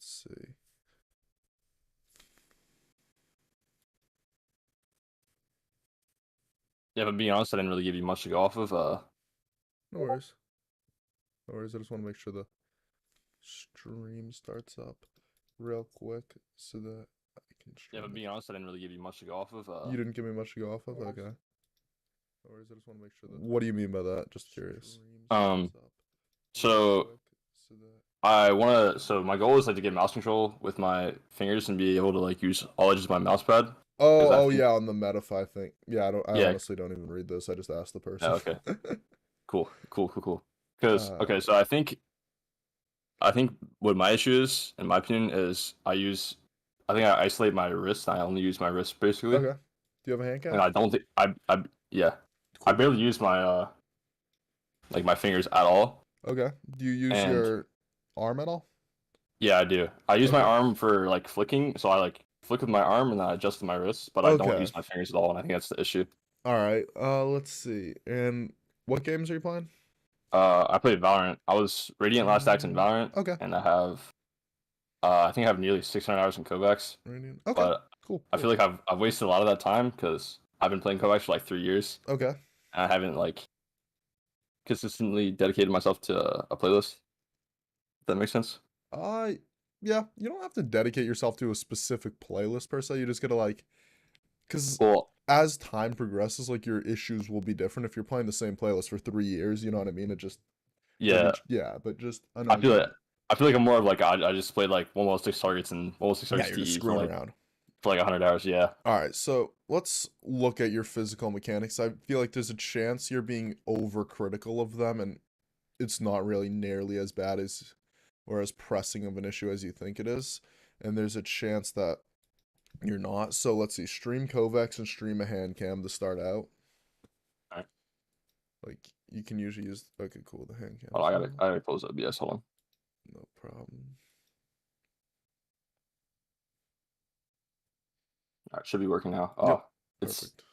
Let's see. Yeah, but being honest, I didn't really give you much to go off of. No worries. No worries. I just want to make sure the stream starts up real quick so that I can Yeah, stream but it. being honest, I didn't really give you much to go off of. You didn't give me much to go off of? Okay. No worries. I just want to make sure that. What do you mean by that? Just curious. Um, Real so quick so that. I wanna. So my goal is like to get mouse control with my fingers and be able to like use all edges of my mouse pad. Because I Oh, think, yeah, on the Metafy thing. Yeah, I yeah, honestly don't even read this. I just asked the yeah, person. okay, cool. Because uh, okay, so I think what my issue is, in my opinion, is I think I isolate my wrist. I only use my wrist basically, okay. Do you have a hand and cam? I don't think I yeah, I Cool. barely use my like my fingers at all. Okay. Do you use And your arm at all? yeah, I do. I use my Okay. arm for like flicking, so I like flick with my arm and then I adjust with my wrist, but I don't Okay. use my fingers at all, and I think that's the issue. All right. Let's see. And what games are you playing? I played Valorant. I was Radiant Last Act in Valorant, Okay. and I think I have nearly 600 hours in Kovacs, Radiant. Okay. but Cool. I Cool. feel like I've wasted a lot of that time because I've been playing Kovacs for like 3 years, Okay. and I haven't like consistently dedicated myself to a playlist. If that makes sense. Uh, yeah. You don't have to dedicate yourself to a specific playlist per se. You just gotta like, cause Well, as time progresses, like your issues will be different. If you're playing the same playlist for 3 years, you know what I mean? It just maybe yeah, yeah. But just I know I what feel you like mean. I feel like I'm more of like I just played like 106 targets and 106 Yeah, targets you're just DE screwing around. for like 100 hours. Yeah. All right, so let's look at your physical mechanics. I feel like there's a chance you're being overcritical of them, and it's not really nearly as bad as or as pressing of an issue as you think it is. And there's a chance that you're not. So let's see, stream Kovacs and stream a hand cam to start out. All right. Like you can usually use. Okay, cool. The hand Oh, cam's on. I gotta close OBS. Hold on. No problem. All right, should be working now. Yep. It's Perfect.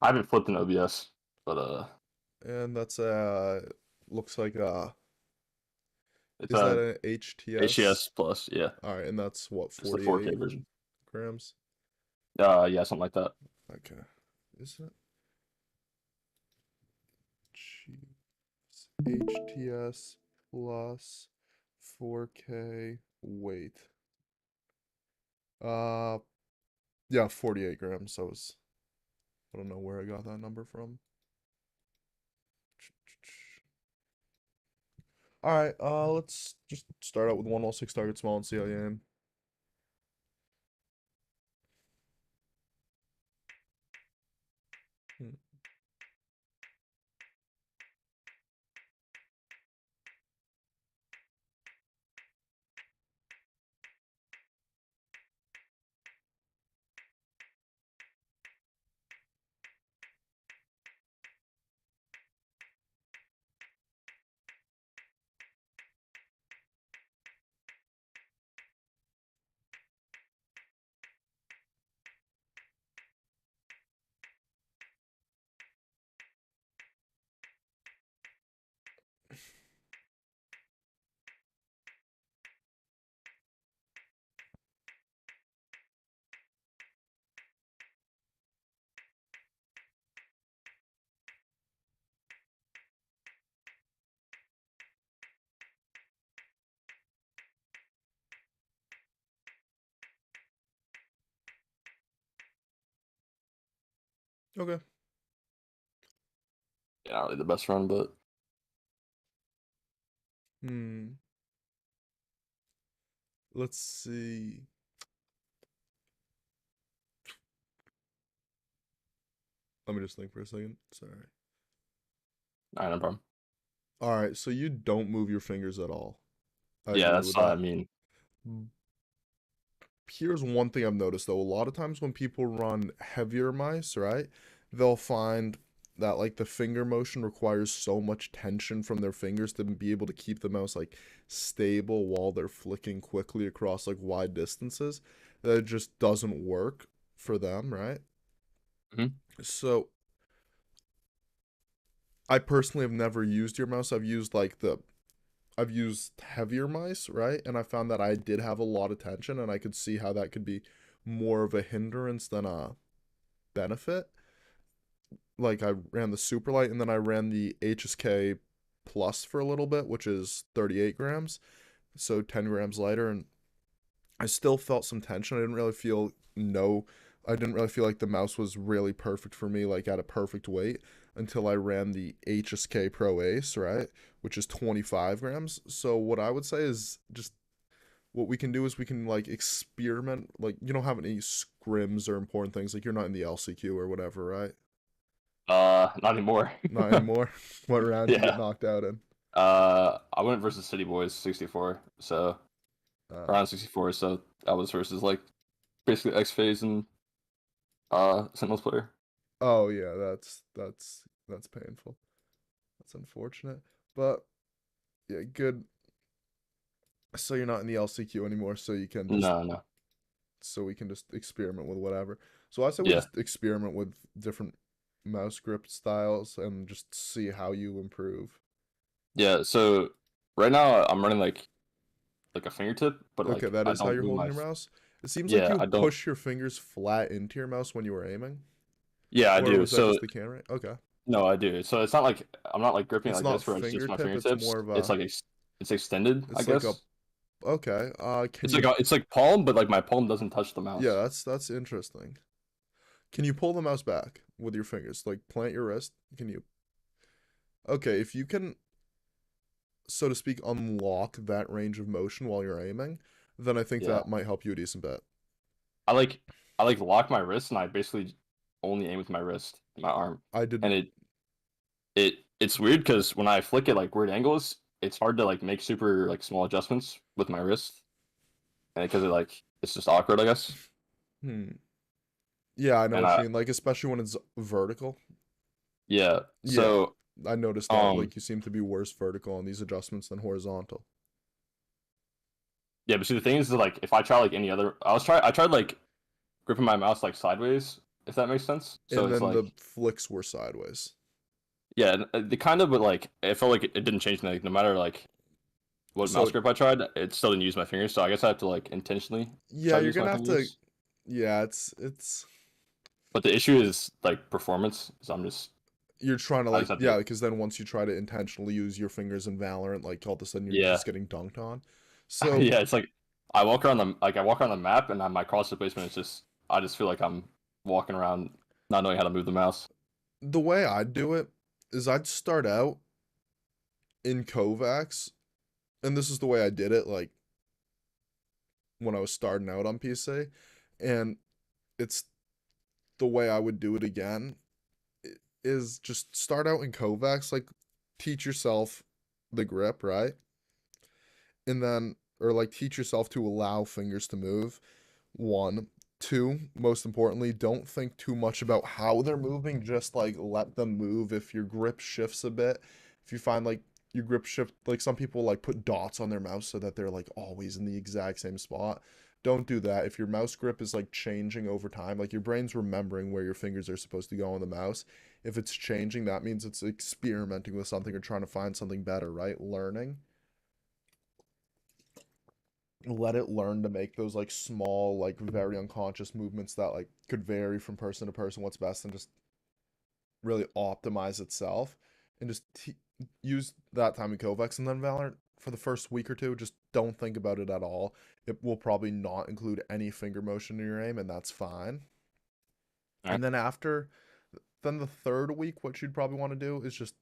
I haven't flipped an OBS, but And that's looks like it's is that a an HTS? HTS plus. Yeah, All right, and that's what it's the 4K 48 version. grams. Yeah, something like that. Okay. Is it? Jeez. HTS plus 4K weight. Uh, yeah, 48 grams. I don't know where I got that number from. All right, let's just start out with 106 target small and see how you aim. Hmm. Okay. Yeah, not really the best run, but Hmm. Let's see. Let me just think for a second. Sorry. no problem. All right, so you don't move your fingers at all. I Yeah, agree that's with I that. mean, Here's one thing I've noticed though. A lot of times when people run heavier mice, right, they'll find that like the finger motion requires so much tension from their fingers to be able to keep the mouse like stable while they're flicking quickly across like wide distances that it just doesn't work for them, right? mhm. So I personally have never used your mouse. I've used like the I've used heavier mice, right? And I found that I did have a lot of tension, and I could see how that could be more of a hindrance than a benefit. Like I ran the super light, and then I ran the HSK plus for a little bit, which is 38 grams, so 10 grams lighter, and I still felt some tension. I didn't really feel like the mouse was really perfect for me, like at a perfect weight, until I ran the HSK Pro Ace, right? Which is 25 grams. So what I would say is just what we can do is we can like experiment. Like you don't have any scrims or important things. Like you're not in the LCQ or whatever, right? Not anymore. Not anymore. What round did you get Yeah. knocked out in? I went versus City Boys 64. So Uh, around 64. So I was versus like basically X Phase and Sentinels player. oh yeah, that's painful. That's unfortunate. But yeah, good. So you're not in the LCQ anymore, No, no. so we can just experiment with whatever. So I say we Yeah. just experiment with different mouse grip styles and just see how you improve. Yeah. So right now I'm running like a fingertip, but Okay, like that I is how don't you're move holding my your mouse. It seems like yeah, you I don't push your fingers flat into your mouse when you were aiming, yeah, I or do. was that So just the camera? Okay, no, I do. So it's not like I'm not like gripping it it's like not this where it's just my fingertip. It's fingertips. more of It's a. like it's extended, I It's like a. guess. Okay. Can It's like you? it's like palm, but like my palm doesn't touch the Yeah, mouse. that's interesting. Can you pull the mouse back with your fingers? Like plant your wrist. Can you? Okay, if you can, so to speak, unlock that range of motion while you're aiming, then I think Yeah. that might help you a decent bit. I like I like lock my wrist and I basically only aim with my wrist, my arm. I did. And it's weird because when I flick it like weird angles, it's hard to like make super like small adjustments with my wrist. And because it's just awkward, I guess. Hmm. Yeah, I know And what you I mean. Like especially when it's vertical. yeah. Yeah, So I noticed that. um Like you seem to be worse vertical on these adjustments than horizontal. yeah, but see the thing is like if I try like any other I tried like gripping my mouse like sideways, if that makes sense. So And it's then like the flicks were sideways. yeah, the kind of but like it felt like it didn't change anything. Like, no matter like what mouse So grip I tried, it still didn't use my fingers. So I guess I have to like intentionally yeah, try to you're use my gonna have to. fingers. Yeah, it's But the issue is like performance. So you're trying to I like just have yeah, to because then once you try to intentionally use your fingers in Valorant, like all of a sudden you're yeah just getting dunked on. So yeah. It's like I walk around the map and my cross displacement is just I just feel like I'm walking around not knowing how to move the mouse. the way I'd do it is I'd start out in Kovacs, and this is the way I did it, like when I was starting out on PC, and it's the way I would do it again is just start out in Kovacs, like teach yourself the grip, right? And then, or like teach yourself to allow fingers to move. One. Two, most importantly, don't think too much about how they're moving. Just like let them move. If your grip shifts a bit, if you find like your grip shift, like some people like put dots on their mouse so that they're like always in the exact same spot. Don't do that. If your mouse grip is like changing over time, like your brain's remembering where your fingers are supposed to go on the mouse. If it's changing, that means it's experimenting with something or trying to find something better, right? Learning. Let it learn to make those like small, like very unconscious movements that like could vary from person to person what's best, and just really optimize itself and just use that time in Kovacs. And then Valorant for the first week or two, just don't think about it at all. It will probably not include any finger motion in your aim, and that's fine. All right. And then the third week, what you'd probably want to do is just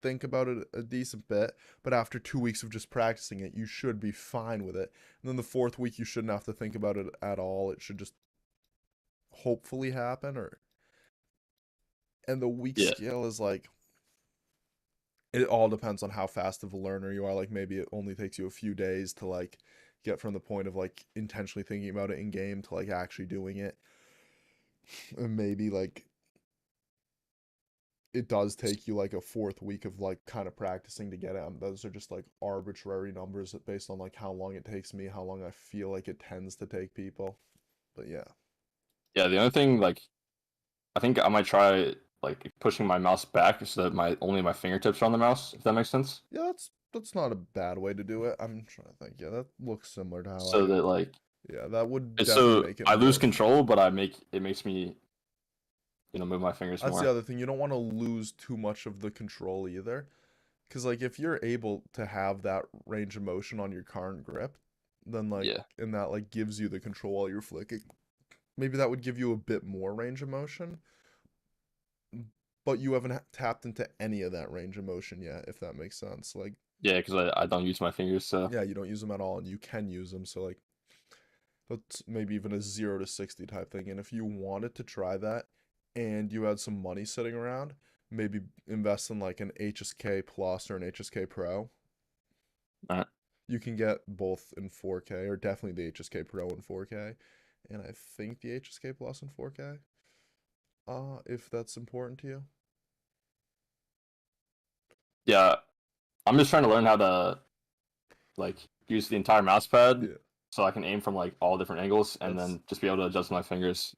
think about it a decent bit. But after 2 weeks of just practicing it, you should be fine with it. And then the fourth week, you shouldn't have to think about it at all. It should just hopefully happen. Or and the weak Yeah. skill is like it all depends on how fast of a learner you are. Like maybe it only takes you a few days to like get from the point of like intentionally thinking about it in game to like actually doing it. And maybe like it does take you like a fourth week of like kind of practicing to get it. Those are just like arbitrary numbers based on like how long it takes me, how long I feel like it tends to take people. But yeah, Yeah. The only thing like I think I might try like pushing my mouse back so that my only my fingertips are on the mouse, if that makes sense. yeah, That's not a bad way to do it. I'm trying to think. Yeah, that looks similar to how I so do that it. like Yeah, that would it's definitely so make it I lose more. control, but it makes me move my fingers That's the more. other thing. You don't want to lose too much of the control either. Because, like, if you're able to have that range of motion on your current grip, then, like, Yeah, and that, like, gives you the control while you're flicking, maybe that would give you a bit more range of motion, but you haven't tapped into any of that range of motion yet, if that makes sense. Like, yeah, because I don't use my fingers, so yeah, you don't use them at all, and you can use them. So, like, that's maybe even a 0 to 60 type thing. And if you wanted to try that and you had some money sitting around, maybe invest in like an HSK Plus or an HSK Pro. uh, You can get both in 4K, or definitely the HSK Pro in 4K, and I think the HSK Plus in 4K. If that's important to you. yeah. I'm just trying to learn how to like use the entire mouse pad Yeah, so I can aim from like all different angles and that's then just be able to adjust my fingers.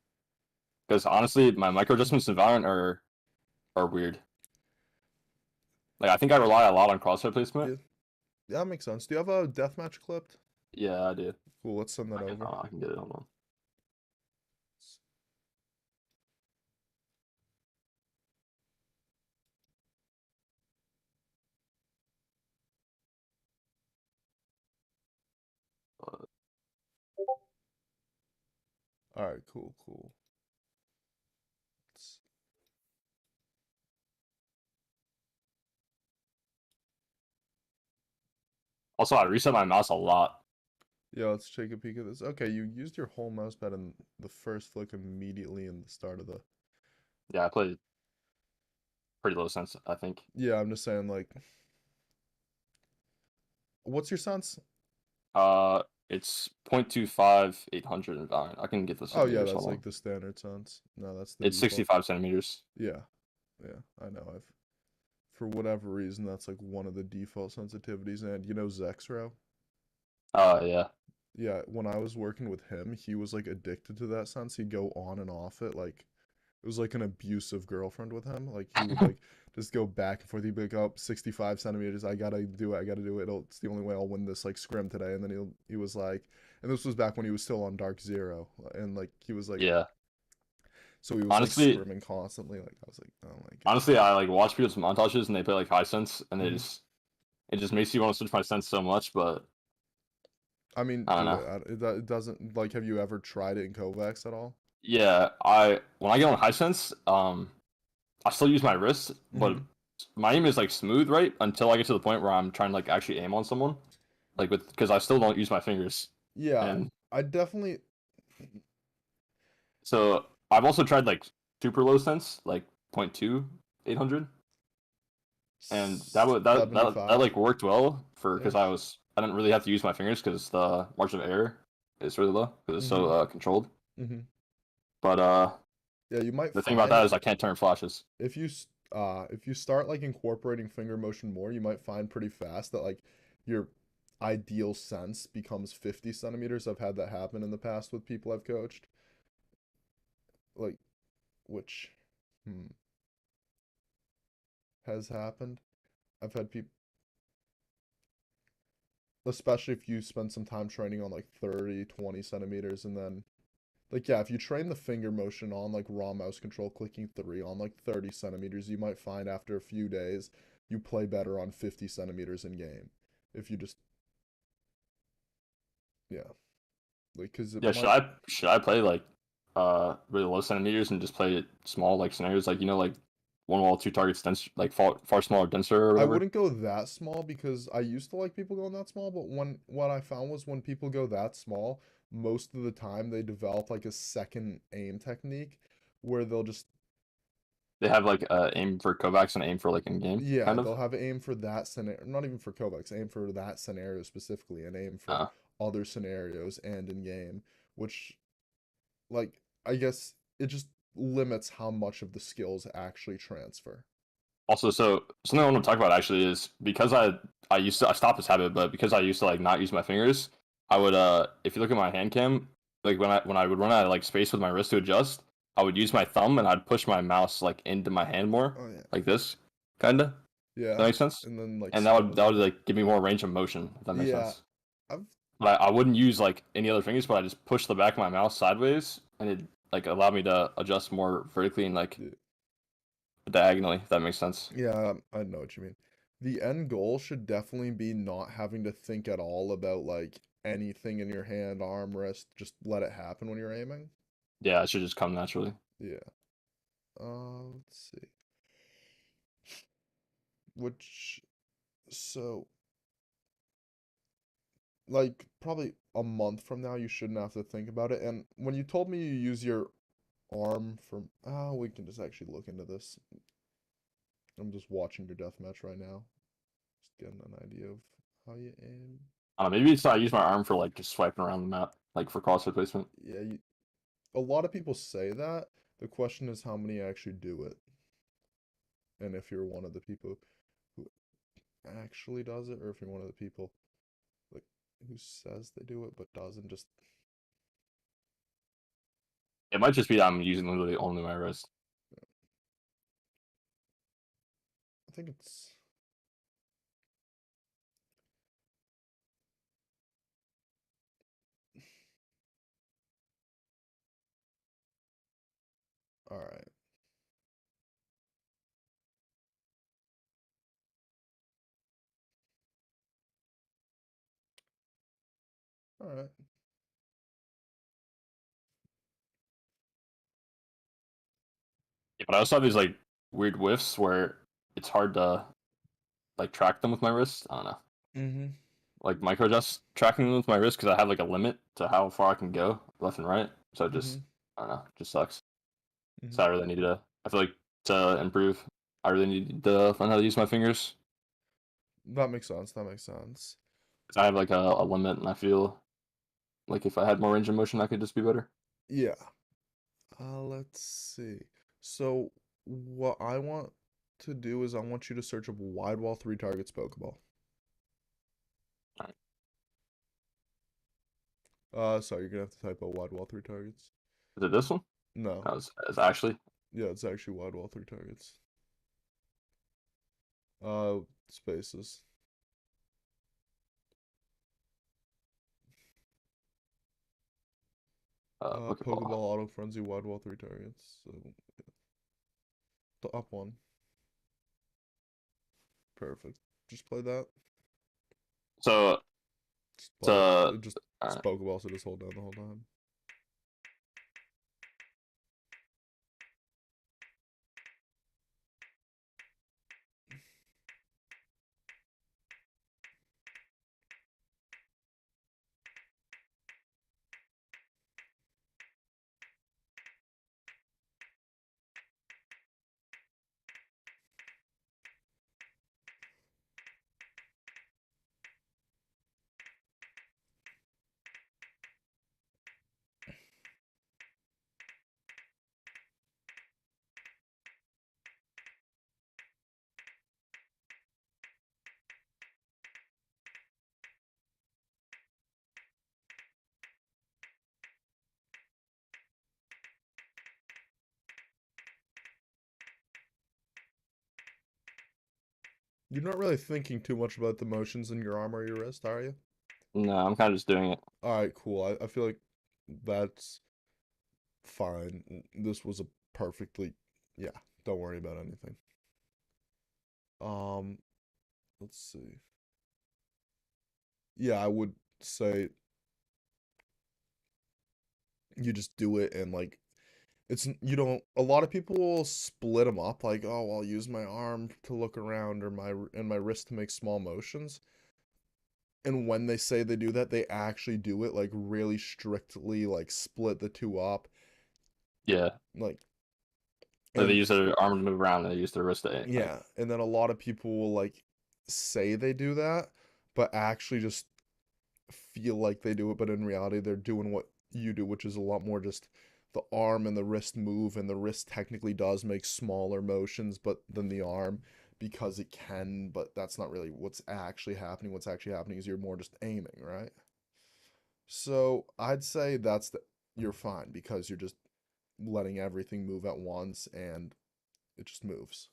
Because honestly, my micro adjustments in Valorant are weird. Like I think I rely a lot on crosshair placement. yeah, yeah, that makes sense. Do you have a deathmatch clipped? Yeah, I do. Cool, let's send that over. I can get it. Hold on. Uh, All right, cool, cool. Let's- Also, I reset my mouse a lot. Yeah, let's take a peek at this. Okay, you used your whole mouse pad in the first flick immediately in the start of the. Yeah, I play pretty low sense, I think. Yeah, I'm just saying, like, what's your sense? It's 0.25 800 in Valorant. I can get this Oh, in yeah, meters. that's Hold like on. the standard sense. No, that's the It's default. 65 centimeters. Yeah, yeah, I know. For whatever reason, that's like one of the default sensitivities. And you know Zexro? Yeah. Yeah, when I was working with him, he was like addicted to that sense. He'd go on and off it. Like, it was like an abusive girlfriend with him. Like, he would like just go back and forth. He'd be like, oh, 65 centimeters. I gotta do it. I gotta do it. It's the only way I'll win this like scrim today. And then he was like, and this was back when he was still on Dark Zero. And like, he was like, Yeah. so he was like Honestly, scrimming constantly. Like, I was like, oh my God. honestly, I like watch people's montages and they play like high sense and Mhm. it just makes you want to switch my sense so much, but I mean, I don't do know. it. It doesn't like. Have you ever tried it in Kovacs at all? Yeah, when I get on high sense, I still use my wrist, but Hmm. my aim is like smooth, right? Until I get to the point where I'm trying to like actually aim on someone, like with because I still don't use my fingers, Yeah, and I definitely. so I've also tried like super low sense, like 0.2 800, and that 75 like worked well for because ish. I didn't really have to use my fingers because the margin of error is really low because it's so Hmm. controlled. Hmm. But Yeah, you might the thing about find that is I can't turn flashes. if you start like incorporating finger motion more, you might find pretty fast that like your ideal sense becomes 50 centimeters. I've had that happen in the past with people I've coached. Like, which has happened. I've had people, especially if you spend some time training on like 30, 20 centimeters, and then like, yeah, if you train the finger motion on like raw mouse control, clicking three on like 30 centimeters, you might find after a few days you play better on 50 centimeters in game. If you just, yeah, like, because it Yeah, might, should I play like really low centimeters and just play it small like scenarios like like one wall two targets dense like far smaller denser or I whatever. wouldn't go that small because I used to like people going that small, but what I found was when people go that small, most of the time they develop like a second aim technique where they'll just, They have like aim for Kovacs and aim for like in game yeah, kind of. they'll have aim for that scenario, not even for Kovacs, aim for that scenario specifically, and aim for Uh, other scenarios and in game, which, like, I guess it just limits how much of the skills actually transfer. Also, so something I want to talk about actually is because I stopped this habit, but because I used to like not use my fingers, I would if you look at my hand cam, like when I would run out of like space with my wrist to adjust, I would use my thumb and I'd push my mouse like into my hand more, Oh yeah. like this, kinda. That Yeah. makes sense. And then like And spin with that would it. like give me more range of motion, if that makes Yeah. sense. I've But I wouldn't use like any other fingers, but I just push the back of my mouse sideways, and it like allowed me to adjust more vertically and like yeah, diagonally, if that makes sense. yeah, I know what you mean. The end goal should definitely be not having to think at all about like anything in your hand, arm, wrist. Just let it happen when you're aiming. Yeah, it should just come naturally. Yeah. Let's see. Which so like probably a month from now you shouldn't have to think about it. And when you told me you use your arm for we can just actually look into this. I'm just watching your deathmatch right now. Just getting an idea of how you aim. Maybe it's I use my arm for like just swiping around the map, like for crossfit placement. Yeah, a lot of people say that. The question is how many actually do it. And if you're one of the people who actually does it, or if you're one of the people like who says they do it but doesn't. Just It might just be that I'm using literally only my wrist. I think it's all right. All right. Yeah, but I also have these like weird whiffs where it's hard to like track them with my wrist. I don't know. Mm-hmm. Like micro adjust tracking them with my wrist because I have like a limit to how far I can go left and right. So it Mm-hmm. just I don't know, just sucks. Mm-hmm. So I really need to. I feel like to improve, I really need to learn how to use my fingers That makes sense. That makes sense. because I have like a limit, and I feel like if I had more range of motion, I could just be better. Yeah. Let's see. So what I want to do is I want you to search up wide wall three targets Pokeball. Alright. Sorry, you're gonna have to type out wide wall three targets. Is it this one? No. No, it's actually Yeah, it's actually wide wall three targets. Spaces. Pokeball Pokeball. Auto Frenzy wide wall three targets. So the up one. Perfect. Just play that. So Just it's play it. It just it's alright. Pokeball, so just hold down the whole time. You're not really thinking too much about the motions in your arm or your wrist, are you? No, I'm kind of just doing it. Alright, cool. I feel like that's fine. This was a perfectly yeah, don't worry about anything. Um, let's see. Yeah, I would say you just do it and like it's you don't a lot of people will split them up like, "Oh, I'll use my arm to look around or my wrist to make small motions." And when they say they do that, they actually do it like really strictly like split the two up Yeah. like Like they and use their arm to move around, and they use their wrist to like. yeah, and then a lot of people will like say they do that, but actually just feel like they do it, but in reality they're doing what you do, which is a lot more just the arm and the wrist move, and the wrist technically does make smaller motions but than the arm because it can, but that's not really what's actually happening. What's actually happening is you're more just aiming, right? So I'd say you're fine because you're just letting everything move at once and it just moves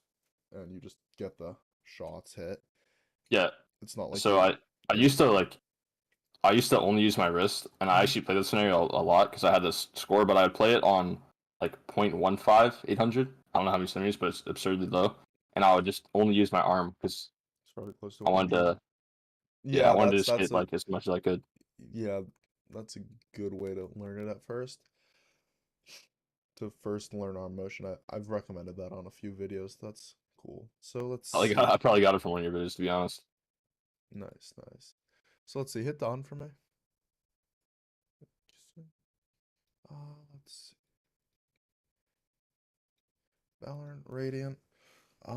and you just get the shots hit. Yeah. It's not like So you're I used to like I used to only use my wrist, and I Mhm. actually played this scenario a lot because I had this score, but I'd play it on like 0.15, 800. I don't know how many centimeters, but it's absurdly low. And I would just only use my arm because It's probably close to I wanted 100. to, yeah, I Yeah, wanted to that's just that's get a like as much as I could. yeah, that's a good way to learn it at first. To first learn arm motion. I've recommended that on a few videos. That's cool. So let's I see. probably got it from one of your videos, to be honest. Nice, nice. So let's see. Hit Dawn for me. Let's see. Valorant, Radiant. Make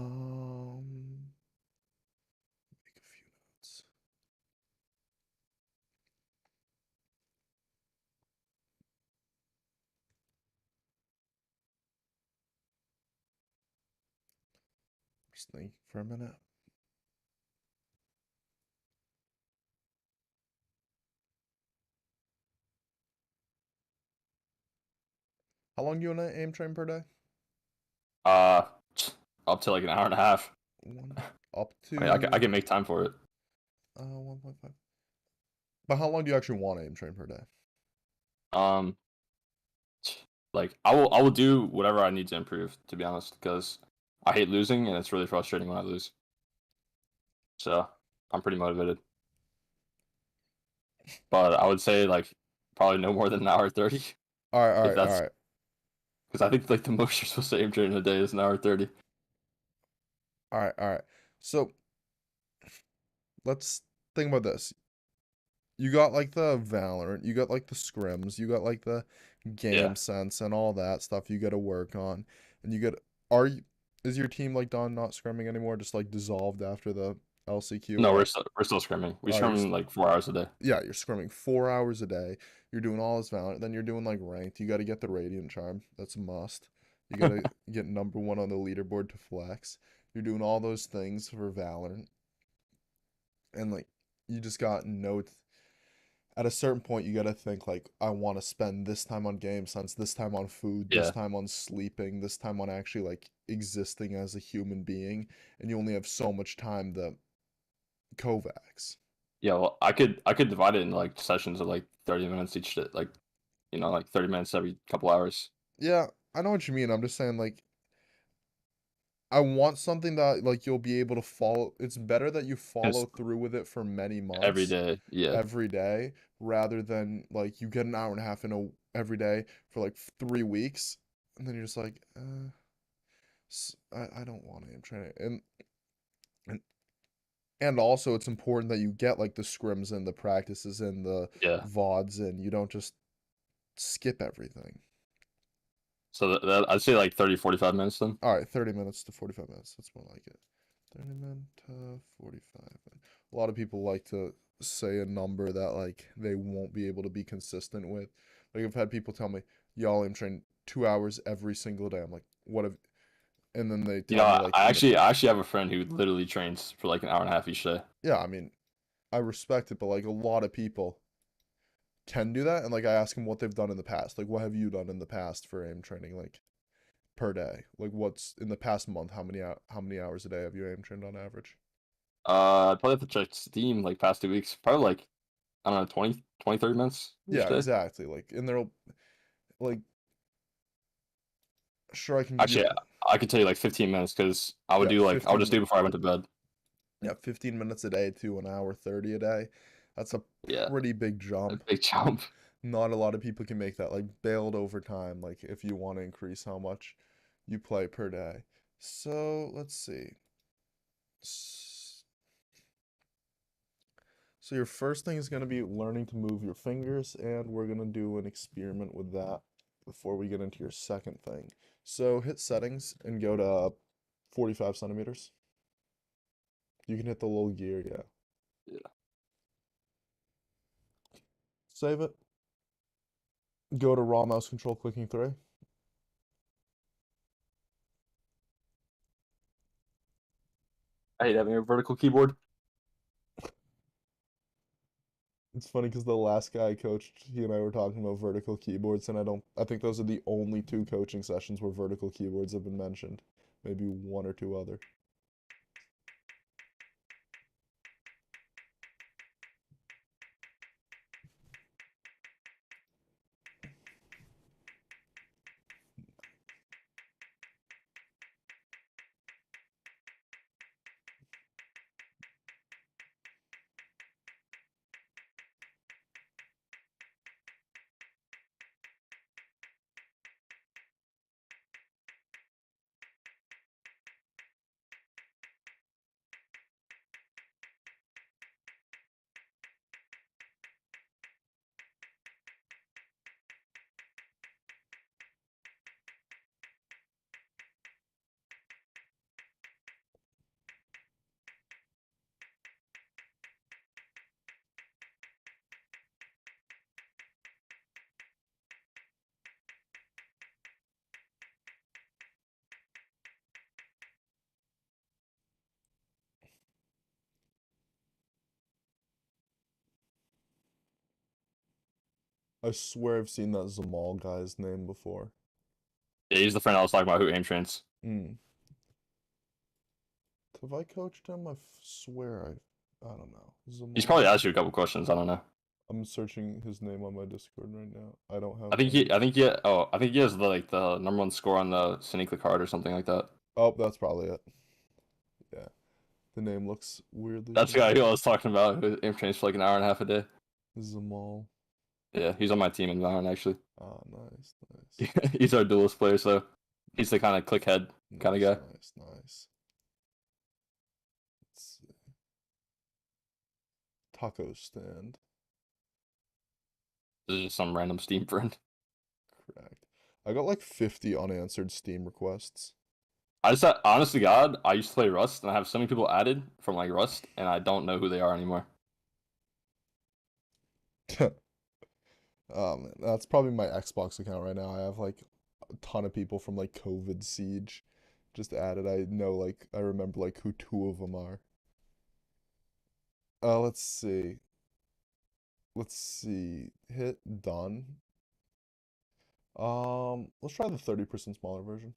a few notes. Just think for a minute. How long do you want to aim train per day? Uh, up to like an hour and a half. One up I mean, I to can make time for it. 1.5. But how long do you actually want to aim train per day? Um, like I will do whatever I need to improve, to be honest, because I hate losing and it's really frustrating when I lose. So I'm pretty motivated. But I would say like probably no more than an hour 30, All right, all if right, all that's right, because I think like the most you're supposed to aim train in a day is an hour 30. all right, all right. So let's think about this. You got like the Valorant, you got like the scrims, you got like the Yeah. game sense and all that stuff you got to work on. And you get are you is your team like done not scrimming anymore, just like dissolved after the LCQ? No, All right. we're still scrimming. We All right, scrim like 4 hours a day. yeah, you're scrimming 4 hours a day. You're doing all this Valorant, then you're doing like ranked. You got to get the Radiant Charm. That's a must. You got to get number one on the leaderboard to flex. You're doing all those things for Valorant, and like you just got no at a certain point you got to think like I want to spend this time on game sense, this time on food, this Yeah. time on sleeping, this time on actually like existing as a human being, and you only have so much time to Kovacs. Yeah, well, I could divide it into like sessions of like 30 minutes each day, like like 30 minutes every couple hours. Yeah, I know what you mean. I'm just saying like I want something that like you'll be able to follow. It's better that you follow Cuz through with it for many every months day, yeah. every day rather than like you get an hour and a half in a every day for like 3 weeks and then you're just like I don't want to. I'm trying to and and also it's important that you get like the scrims and the practices and the Yeah. VODs and you don't just skip everything. So I'd say like 30 45 minutes then. All right, 30 minutes to 45 minutes. That's more like it. 30 minutes to 45. A lot of people like to say a number that like they won't be able to be consistent with. Like I've had people tell me, "Y'all aim train 2 hours every single day." I'm like, "What have?" And then they You know, tell me like in the I actually have a friend who literally trains for like an hour and a half each day. yeah, I mean, I respect it, but like a lot of people can do that, and like I ask them what they've done in the past. Like, what have you done in the past for aim training? Like per day. Like what's in the past month? How many hours a day have you aim trained on average? I'd probably have to check Steam like past 2 weeks. Probably like I don't know 20 30 minutes each Yeah, day. exactly. Like, and there'll like sure I can give you Actually, I could tell you like 15 minutes because I would yeah, do like I would 15 just do it before I went to bed. yeah, 15 minutes a day to an hour 30 a day. That's a Yeah, pretty big a jump. big jump. Not a lot of people can make that like bailed over time, like if you want to increase how much you play per day. So let's see. S- So your first thing is going to be learning to move your fingers, and we're going to do an experiment with that before we get into your second thing. So hit settings and go to 45 centimeters. You can hit the little gear, yeah. Yeah. Save it. Go to raw mouse control clicking 3. I hate having a vertical keyboard. It's funny because the last guy I coached, he and I were talking about vertical keyboards, and I think those are the only two coaching sessions where vertical keyboards have been mentioned. Maybe one or two other. I swear I've seen that Zamal guy's name before. Yeah, he's the friend I was talking about who aim trains. Hmm. Have I coached him? Swear I don't know. He's probably Zamal. asked you a couple questions. I don't know. I'm searching his name on my Discord right now. I don't I have think him. I think he has the number one score on the Cynically card or something like that. Oh, that's probably it. Yeah. The name looks weirdly That's the guy who familiar. I was talking about who aim trains for like an hour and a half a day. Zamal. Yeah, he's on my team in Valorant actually. Ah, nice, nice. He's our duelist player, so he's the kind of click head kind of Nice, guy. nice, nice. Let's see. Taco stand. This is just some random Steam friend. Correct. I got like 50 unanswered Steam requests. I just honest to God, I used to play Rust and I have so many people added from like Rust and I don't know who they are anymore. Oh man, that's probably my Xbox account right now. I have like a ton of people from like COVID Siege just added. I know like I remember like who two of them are. Let's see. Let's see. Hit done. Let's try the 30% smaller version.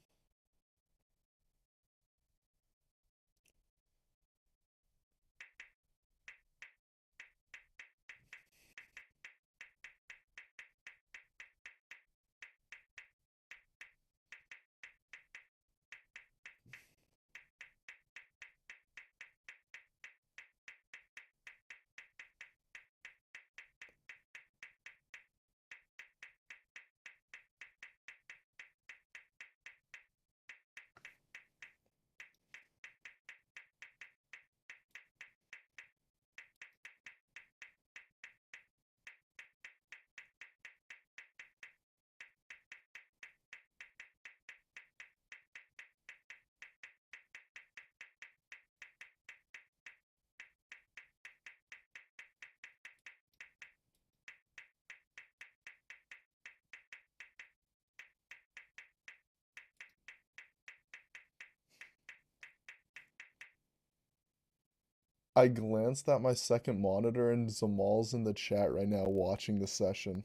I glanced at my second monitor and Zamal's in the chat right now watching the session.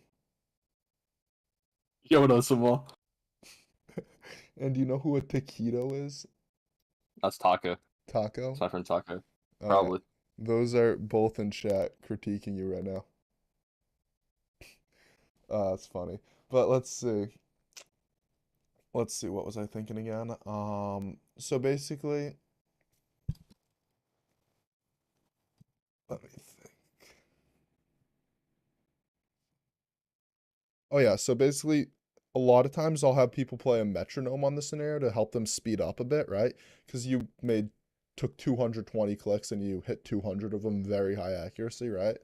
Yo, what else, Samal? And do you know who a taquito is? That's Taco. Taco? It's my friend Taco. Alright. Probably. Those are both in chat critiquing you right now. That's funny. But let's see. Let's see, what was I thinking again? So basically, let me think. Oh yeah, so basically, a lot of times I'll have people play a metronome on the scenario to help them speed up a bit, right? Because you took 220 clicks and you hit 200 of them very high accuracy, right?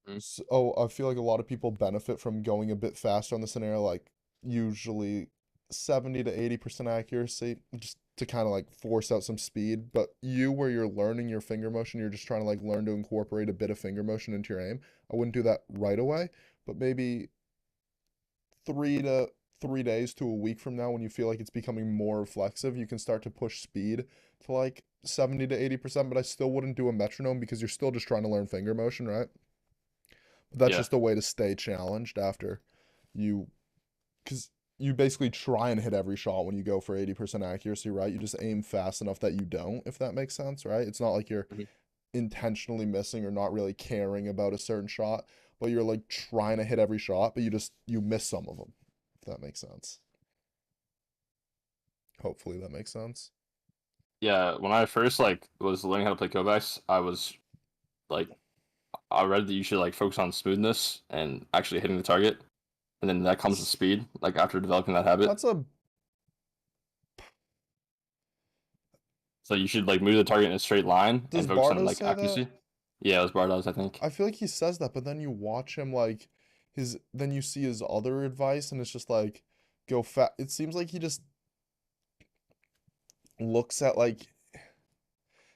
Mm. So I feel like a lot of people benefit from going a bit faster on the scenario, like usually 70 to 80% accuracy, just to kind of like force out some speed. But you, where you're learning your finger motion, you're just trying to like learn to incorporate a bit of finger motion into your aim. I wouldn't do that right away, but maybe 3 days to a week from now, when you feel like it's becoming more reflexive, you can start to push speed to like 70 to 80%. But I still wouldn't do a metronome because you're still just trying to learn finger motion, right? That's Yeah. just a way to stay challenged after you, because you basically try and hit every shot when you go for 80% accuracy, right? You just aim fast enough that you don't, if that makes sense, right? It's not like you're Mhm. intentionally missing or not really caring about a certain shot, but you're like trying to hit every shot, but you miss some of them, if that makes sense. Hopefully that makes sense. Yeah, when I first like was learning how to play Kovacs, I was like I read that you should like focus on smoothness and actually hitting the target, and then that comes with speed. Like after developing that habit, That's a so you should like move the target in a straight line Does and focus on Bardos like say that? accuracy. Yeah, it was Bardos, I think. I feel like he says that, but then you watch him like then you see his other advice and it's just like go fat. It seems like he just looks at like,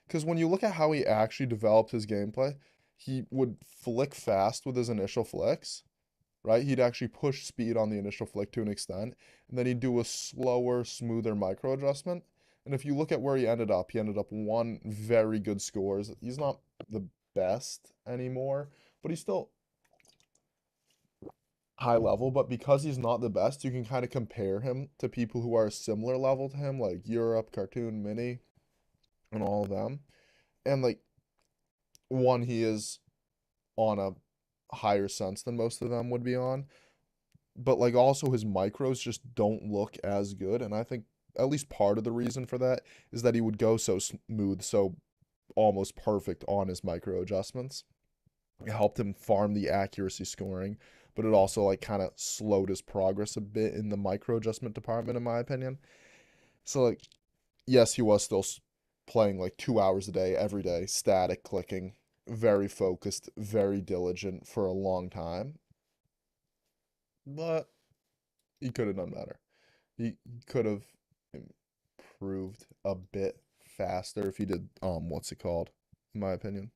because when you look at how he actually developed his gameplay, he would flick fast with his initial flicks, right? He'd actually push speed on the initial flick to an extent, and then he'd do a slower, smoother micro adjustment. And if you look at where he ended up one very good scores. He's not the best anymore, but he's still high level, but because he's not the best, you can kind of compare him to people who are a similar level to him, like Europe, Cartoon, Mini, and all of them. And like one, he is on a higher sense than most of them would be on, but like also his micros just don't look as good. And I think at least part of the reason for that is that he would go so smooth, so almost perfect on his micro adjustments. It helped him farm the accuracy scoring, but it also like kind of slowed his progress a bit in the micro adjustment department, in my opinion. So like, yes, he was still playing like 2 hours a day, every day, static clicking, very focused, very diligent for a long time. But he could have done better. He could have improved a bit faster if he did what's it called? In my opinion.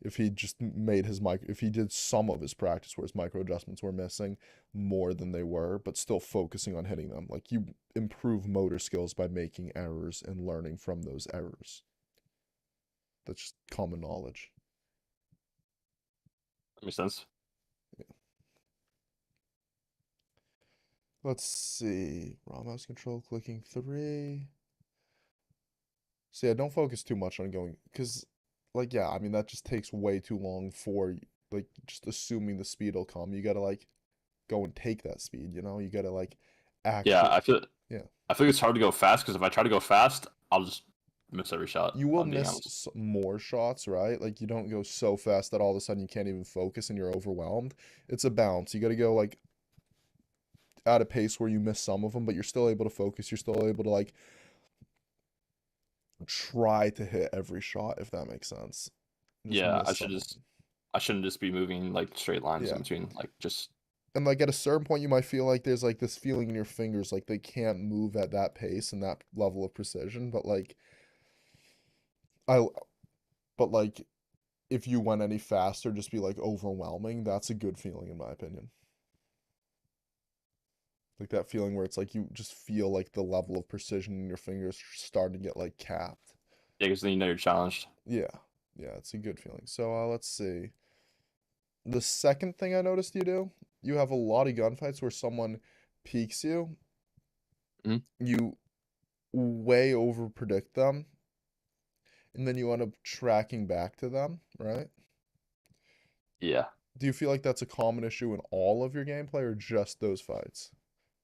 If he just made his if he did some of his practice where his micro adjustments were missing more than they were, but still focusing on hitting them. Like you improve motor skills by making errors and learning from those errors. That's just common knowledge. That makes sense. Yeah. Let's see. Raw mouse control, clicking 3. So yeah, don't focus too much on going, because like yeah, I mean that just takes way too long for like just assuming the speed will come. You gotta like go and take that speed, you know? You gotta like Yeah, actually, yeah. I feel it's hard to go fast because if I try to go fast, I'll just miss every shot. You If will I'm being miss honest. more shots, right? Like you don't go so fast that all of a sudden you can't even focus and you're overwhelmed. It's a balance. You got to go like at a pace where you miss some of them, but you're still able to focus. You're still able to like try to hit every shot, if that makes sense. Just Yeah, miss some of them. I shouldn't just be moving like straight lines in Yeah. between. Like just And like at a certain point, you might feel like there's like this feeling in your fingers, like they can't move at that pace and that level of precision. But like I, but like if you went any faster, just be like overwhelming. That's a good feeling in my opinion. Like that feeling where it's like you just feel like the level of precision in your fingers starting to get like capped. yeah, because then you know you're challenged. Yeah. Yeah, it's a good feeling. So let's see. The second thing I noticed you do, you have a lot of gunfights where someone peeks you, Mhm. you way over predict them, and then you end up tracking back to them, right? Yeah, Do you feel like that's a common issue in all of your gameplay or just those fights?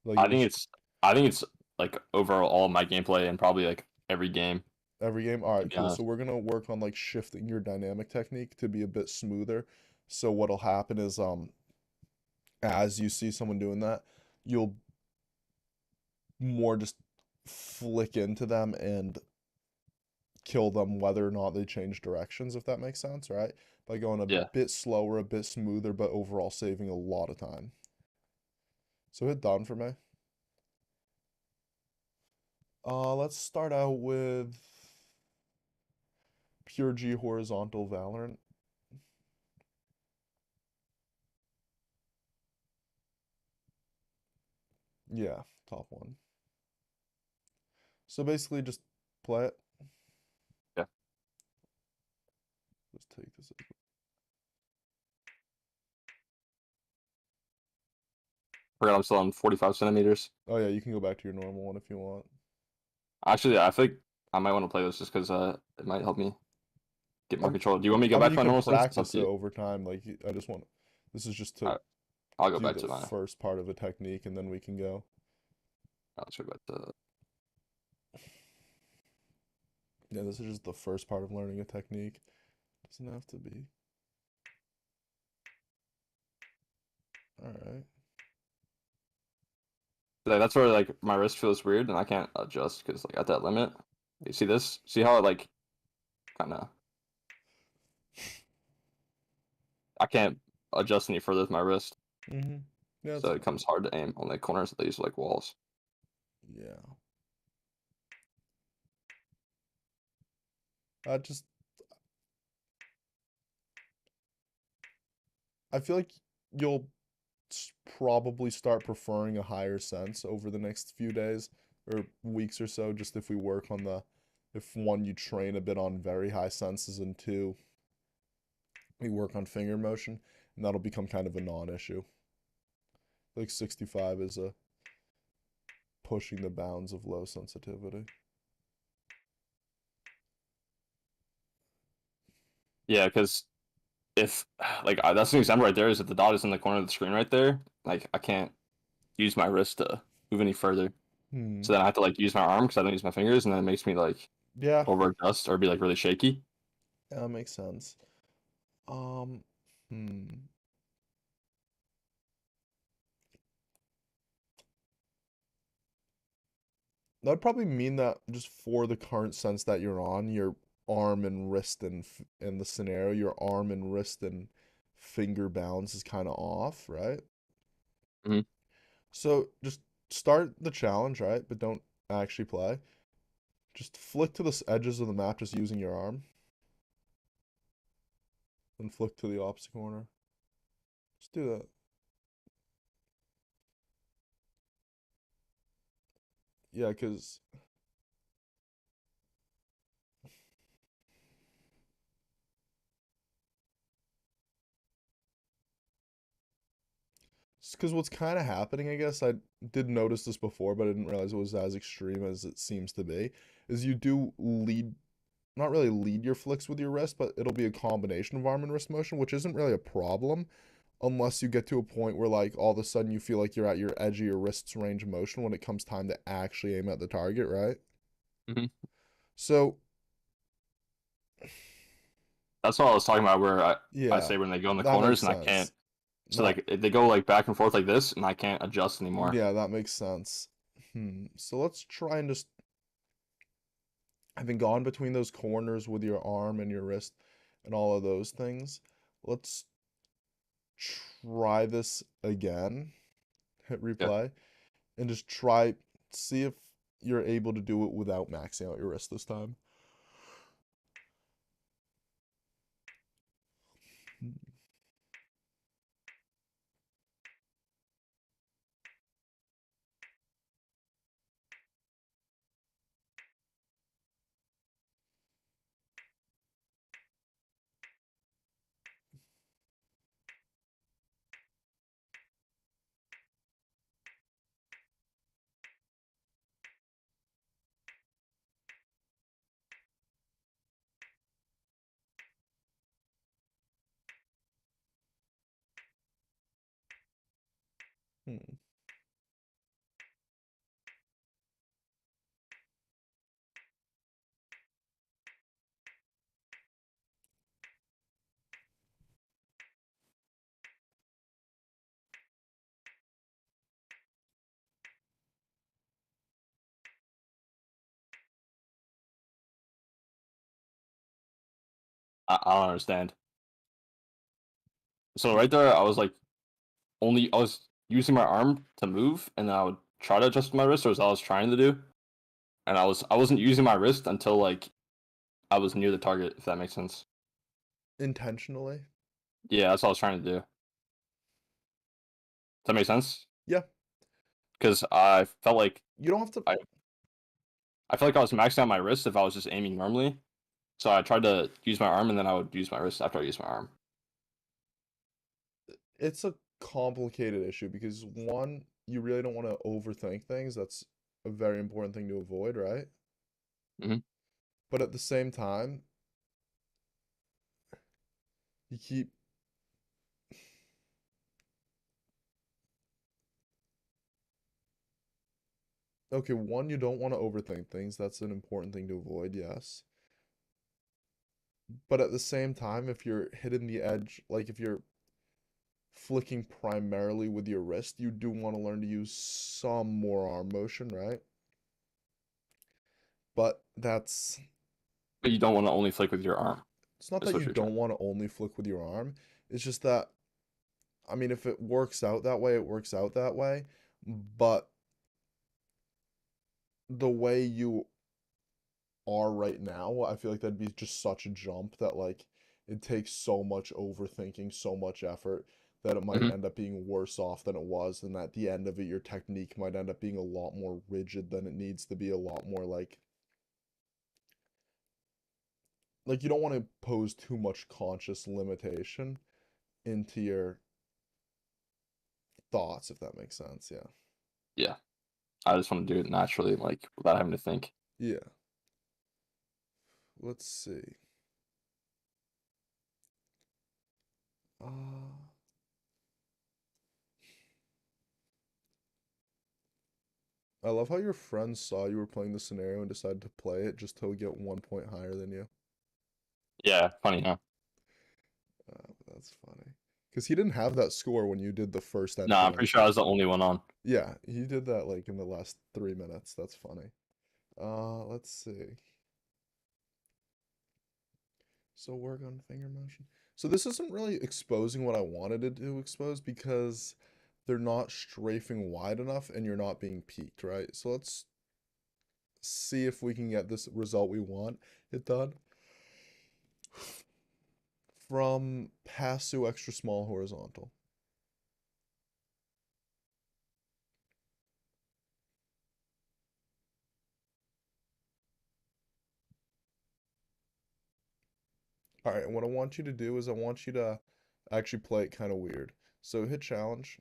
Like I it think was it's I think it's like overall my gameplay and probably like every game every game? All to right, be cool. So honest. we're gonna work on like shifting your dynamic technique to be a bit smoother. So what'll happen is as you see someone doing that, you'll more just flick into them and kill them whether or not they change directions, if that makes sense, right? By going a Yeah, bit slower, a bit smoother, but overall saving a lot of time. So hit done for me. Let's start out with Pure G Horizontal Valorant. Yeah, top one. So basically just play it. yeah. Let's take this. Forgot I'm still on 45 centimeters. Oh yeah, you can go back to your normal one if you want. Actually, I think I might want to play this just because it might help me get more I'm, control. Do you want me to go I mean, back you to my could normal settings? It's up practice to it you. over time. Like, I just want, this is just to Alright, I'll go do back the to mine. first part of a technique and then we can go. Let's go back to. Yeah, this is just the first part of learning a technique. Doesn't have to be. All right. Like, that's where like my wrist feels weird and I can't adjust because like at that limit. You see this? See how it like kind of I can't adjust any further with my wrist, Mm-hmm. Yeah, it's so it fine. becomes hard to aim on the corners of these like walls. Yeah. Just, I feel like you'll probably start preferring a higher sense over the next few days or weeks or so, just if we work on the, if one, you train a bit on very high senses, and two, we work on finger motion, and that'll become kind of a non-issue. Like 65 is a pushing the bounds of low sensitivity. Yeah, because if like that's an example right there is if the dot is in the corner of the screen right there, like I can't use my wrist to move any further. Hmm. So then I have to like use my arm because I don't use my fingers, and then it makes me like Yeah, over adjust or be like really shaky. that makes sense. Um, hmm. That'd probably mean that just for the current sense that you're on, your arm and wrist and in the scenario, your arm and wrist and finger balance is kind of off, right? Hmm. So just start the challenge, right? But don't actually play. Just flick to the edges of the map just using your arm, then flick to the opposite corner. Just do that. Yeah, because what's kind of happening, I guess I did notice this before, but I didn't realize it was as extreme as it seems to be, is you do lead, not really lead your flicks with your wrist, but it'll be a combination of arm and wrist motion, which isn't really a problem unless you get to a point where like all of a sudden you feel like you're at your edge of your wrist's range of motion when it comes time to actually aim at the target, right? Hmm. So That's all I was talking about. Where I yeah, say when they go in the that makes corners and I can't. sense. So That like if they go like back and forth like this, and I can't adjust anymore. yeah, that makes sense. So let's try and just having gone between those corners with your arm and your wrist and all of those things. Let's try this again. Hit Yeah. replay and just try see if you're able to do it without maxing out your wrist this time. Hmm. I don't understand. So right there, I was like I was using my arm to move, and then I would try to adjust my wrist, or as I was trying to do, and I wasn't using my wrist until like I was near the target, if that makes sense. Intentionally? Yeah, that's what I was trying to do. Does that make sense? Yeah. Because I felt like You don't have to. I I felt like I was maxing out my wrist if I was just aiming normally. So I tried to use my arm, and then I would use my wrist after I used my arm. It's a complicated issue because one, you really don't want to overthink things. That's a very important thing to avoid, right? Hmm. But at the same time, you keep okay, one, you don't want to overthink things. That's an important thing to avoid, yes. But at the same time, if you're hitting the edge, like if you're flicking primarily with your wrist, you do want to learn to use some more arm motion, right? But that's But you don't want to only flick with your arm. it's not That's that what you you're trying. don't want to only flick with your arm. It's just that I mean, if it works out that way, it works out that way. But the way you are right now, I feel like that'd be just such a jump that like it takes so much overthinking, so much effort that it might Hmm. end up being worse off than it was, and at the end of it, your technique might end up being a lot more rigid than it needs to be, a lot more like you don't want to pose too much conscious limitation into your thoughts, if that makes sense. Yeah. Yeah. I just want to do it naturally, like without having to think. Yeah. Let's see. Uh, I love how your friends saw you were playing the scenario and decided to play it just to get 1 point higher than you. Yeah, funny, huh? That's funny. Because he didn't have that score when you did the first No, I'm pretty sure I entry. was the only one on. Yeah, he did that like in the last 3 minutes. That's funny. Let's see. So work on finger motion. So this isn't really exposing what I wanted it to expose because they're not strafing wide enough and you're not being peaked, right? So let's see if we can get this result we want it done from pass to extra small horizontal. All right, and what I want you to do is I want you to actually play it kind of weird. So hit challenge.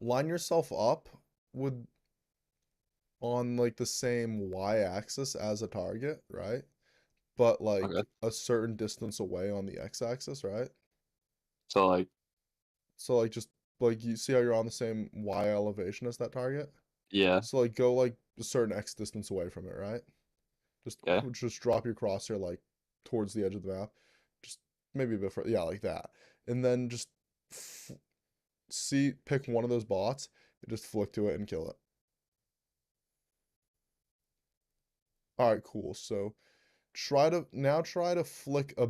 Line yourself up with on like the same y-axis as a target, right? But Okay. like a certain distance away on the x-axis, right? So like, So like just like you see how you're on the same y elevation as that target? yeah, So like go like a certain x distance away from it, right? Just okay. just drop your crosshair like towards the edge of the map. Just maybe a bit further, yeah, like that. And then just see pick one of those bots and just flick to it and kill it. All right, cool. So try to flick a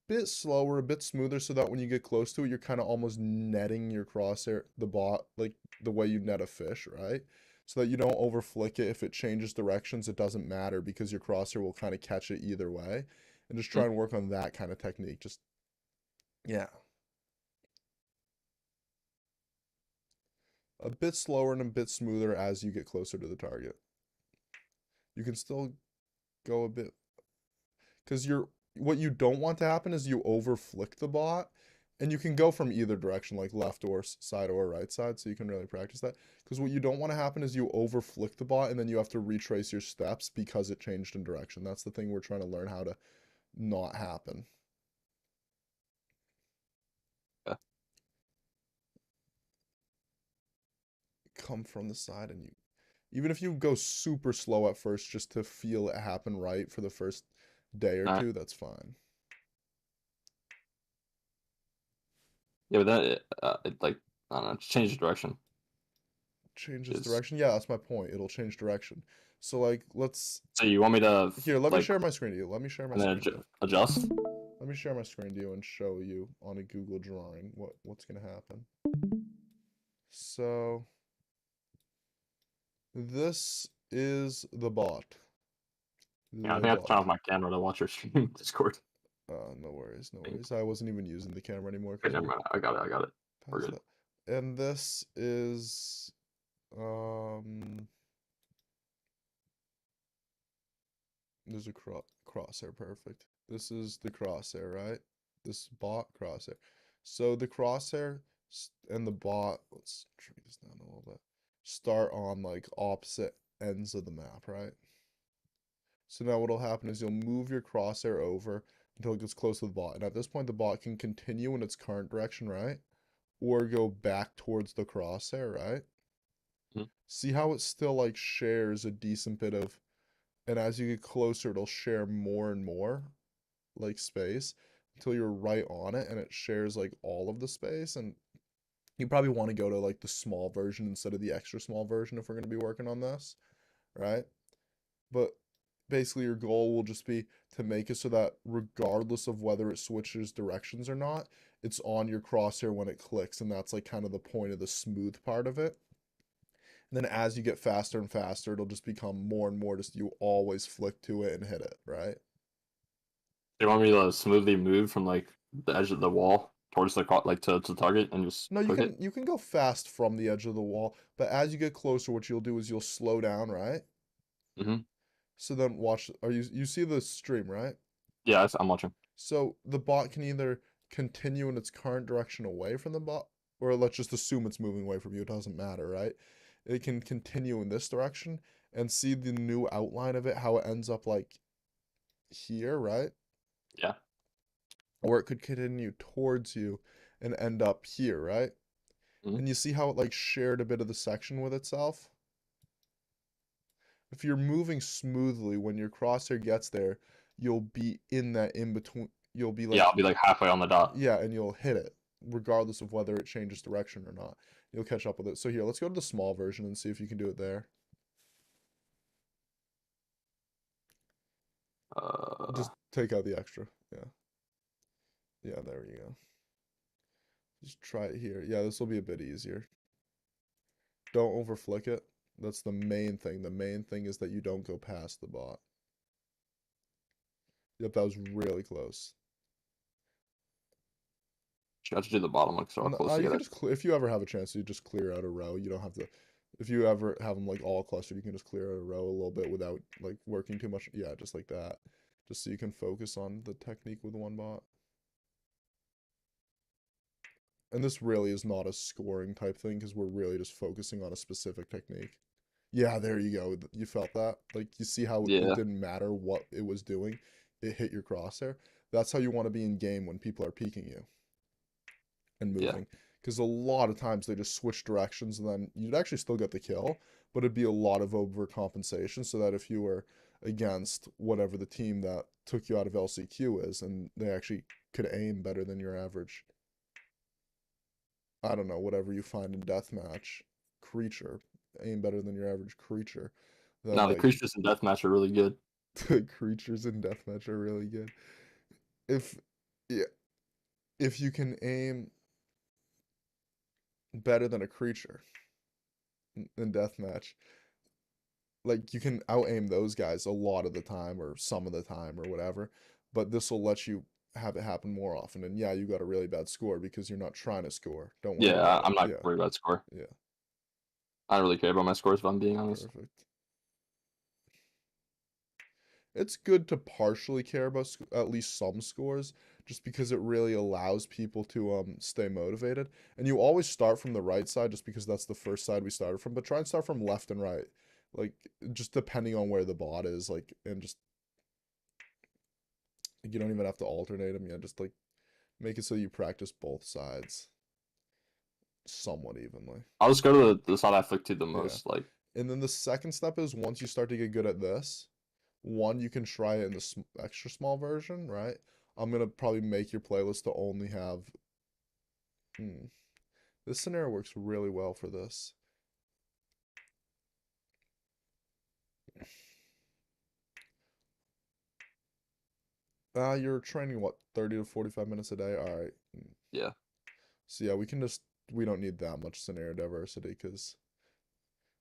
bit slower, a bit smoother, so that when you get close to it, you're kind of almost netting your crosshair, the bot, like the way you net a fish, right? So that you don't over flick it. If it changes directions, it doesn't matter because your crosshair will kind of catch it either way. And just Hmm. try and work on that kind of technique. Just, yeah. A bit slower and a bit smoother as you get closer to the target. You can still go a bit because what you don't want to happen is you over flick the bot, and you can go from either direction, like left or side or right side, so you can really practice that. Because what you don't want to happen is you over flick the bot and then you have to retrace your steps because it changed in direction. That's the thing we're trying to learn how to not happen. Yeah. Come from the side, and you even if you go super slow at first just to feel it happen right for the first day or All right. two, that's fine. Yeah, but then it like I don't know, just change the direction. Changes Is direction. Yeah, that's my point. It'll change direction. So like let's so you want me to here, let me like share my screen to you. Let me share my and then screen to you. adjust? Let me share my screen to you and show you on a Google drawing what's gonna happen. So this is the bot. Yeah, I The think I have to turn bot. off my camera to watch your stream Discord. No worries, no I think. worries. I wasn't even using the camera anymore Okay, because never we mind. I got it. I got it. We're passed good. that. And this is um there's a crosshair, perfect. This is the crosshair, right? This bot crosshair. So the crosshair and the bot, let's shrink this down a little bit. Start on like opposite ends of the map, right? So now what'll happen is you'll move your crosshair over until it gets close to the bot. And at this point, the bot can continue in its current direction, right? Or go back towards the crosshair, right? Mhm. See how it still like shares a decent bit of, and as you get closer, it'll share more and more like space until you're right on it and it shares like all of the space. And you probably want to go to like the small version instead of the extra small version if we're going to be working on this, right? But basically your goal will just be to make it so that regardless of whether it switches directions or not, it's on your crosshair when it clicks, and that's like kind of the point of the smooth part of it. And then as you get faster and faster, it'll just become more and more just you always flick to it and hit it, right? Do you want me to smoothly move from like the edge of the wall towards the like to the target and just No, click it? you can go fast from the edge of the wall, but as you get closer, what you'll do is you'll slow down, right? Mm-hmm. So then watch, are you see the stream, right? Yeah, I'm watching. So the bot can either continue in its current direction away from the bot or let's just assume it's moving away from you, it doesn't matter, right? It can continue in this direction and see the new outline of it, how it ends up like here, right? Yeah. Or it could continue towards you and end up here, right? Mhm. And you see how it like shared a bit of the section with itself? If you're moving smoothly, when your crosshair gets there, you'll be in that in between. You'll be Yeah, like, I'll be like halfway on the dot. yeah, and you'll hit it, regardless of whether it changes direction or not. You'll catch up with it. So here, let's go to the small version and see if you can do it there. Uh, Just take out the extra. Yeah. Yeah, there you go. Just try it here. Yeah, this will be a bit easier. Don't overflick it. That's the main thing. The main thing is that you don't go past the bot. Yep, that was really close. should I just do the bottom one because they're all close You can together? just if you ever have a chance, you just clear out a row. You don't have to. If you ever have them like all clustered, you can just clear out a row a little bit without like working too much. Yeah, just like that. Just so you can focus on the technique with one bot. And this really is not a scoring type thing because we're really just focusing on a specific technique. Yeah, there you go. You felt that? Like you see how it Yeah, didn't matter what it was doing. It hit your crosshair. That's how you want to be in game when people are peeking you and yeah, moving. Because a lot of times they just switch directions and then you'd actually still get the kill, but it'd be a lot of overcompensation so that if you were against whatever the team that took you out of LCQ is and they actually could aim better than your average, I don't know, whatever you find in deathmatch creature, aim better than your average creature, then no, the like creatures in deathmatch are really good. the creatures in deathmatch are really good. If yeah, if you can aim better than a creature in deathmatch, like you can out aim those guys a lot of the time or some of the time or whatever, but this will let you have it happen more often. And yeah, you got a really bad score because you're not trying to score. Don't worry Yeah, about it. I'm not Yeah, worried about score. yeah, I don't really care about my scores if I'm being honest. perfect. It's good to partially care about at least some scores just because it really allows people to stay motivated. And you always start from the right side just because that's the first side we started from, but try and start from left and right. Like just depending on where the bot is, like and just like, you don't even have to alternate them. Yeah, just like make it so you practice both sides somewhat evenly. I'll just go to the side I flick to the Yeah. most. Like, And then the second step is once you start to get good at this, one, you can try it in the extra small version, right? I'm gonna probably make your playlist to only have. This scenario works really well for this. You're training what, 30 to 45 minutes a day? All right. yeah, So yeah, we don't need that much scenario diversity because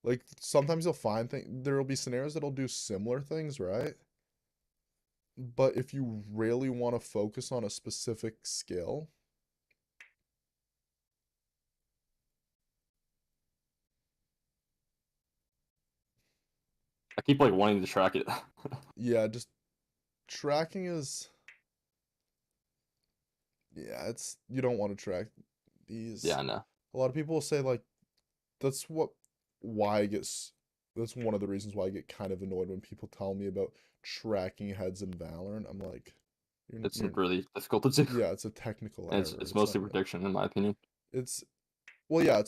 like sometimes you'll find there'll be scenarios that'll do similar things, right? But if you really want to focus on a specific skill, I keep like wanting to track it. yeah, just tracking is, yeah, it's you don't want to track Yeah, these. I know. A lot of people will say like that's what why I get that's one of the reasons why I get kind of annoyed when people tell me about tracking heads in Valorant. I'm like, It's you're really difficult to do, yeah, it's a technical and error. it's It's not mostly prediction in my opinion. it's well yeah,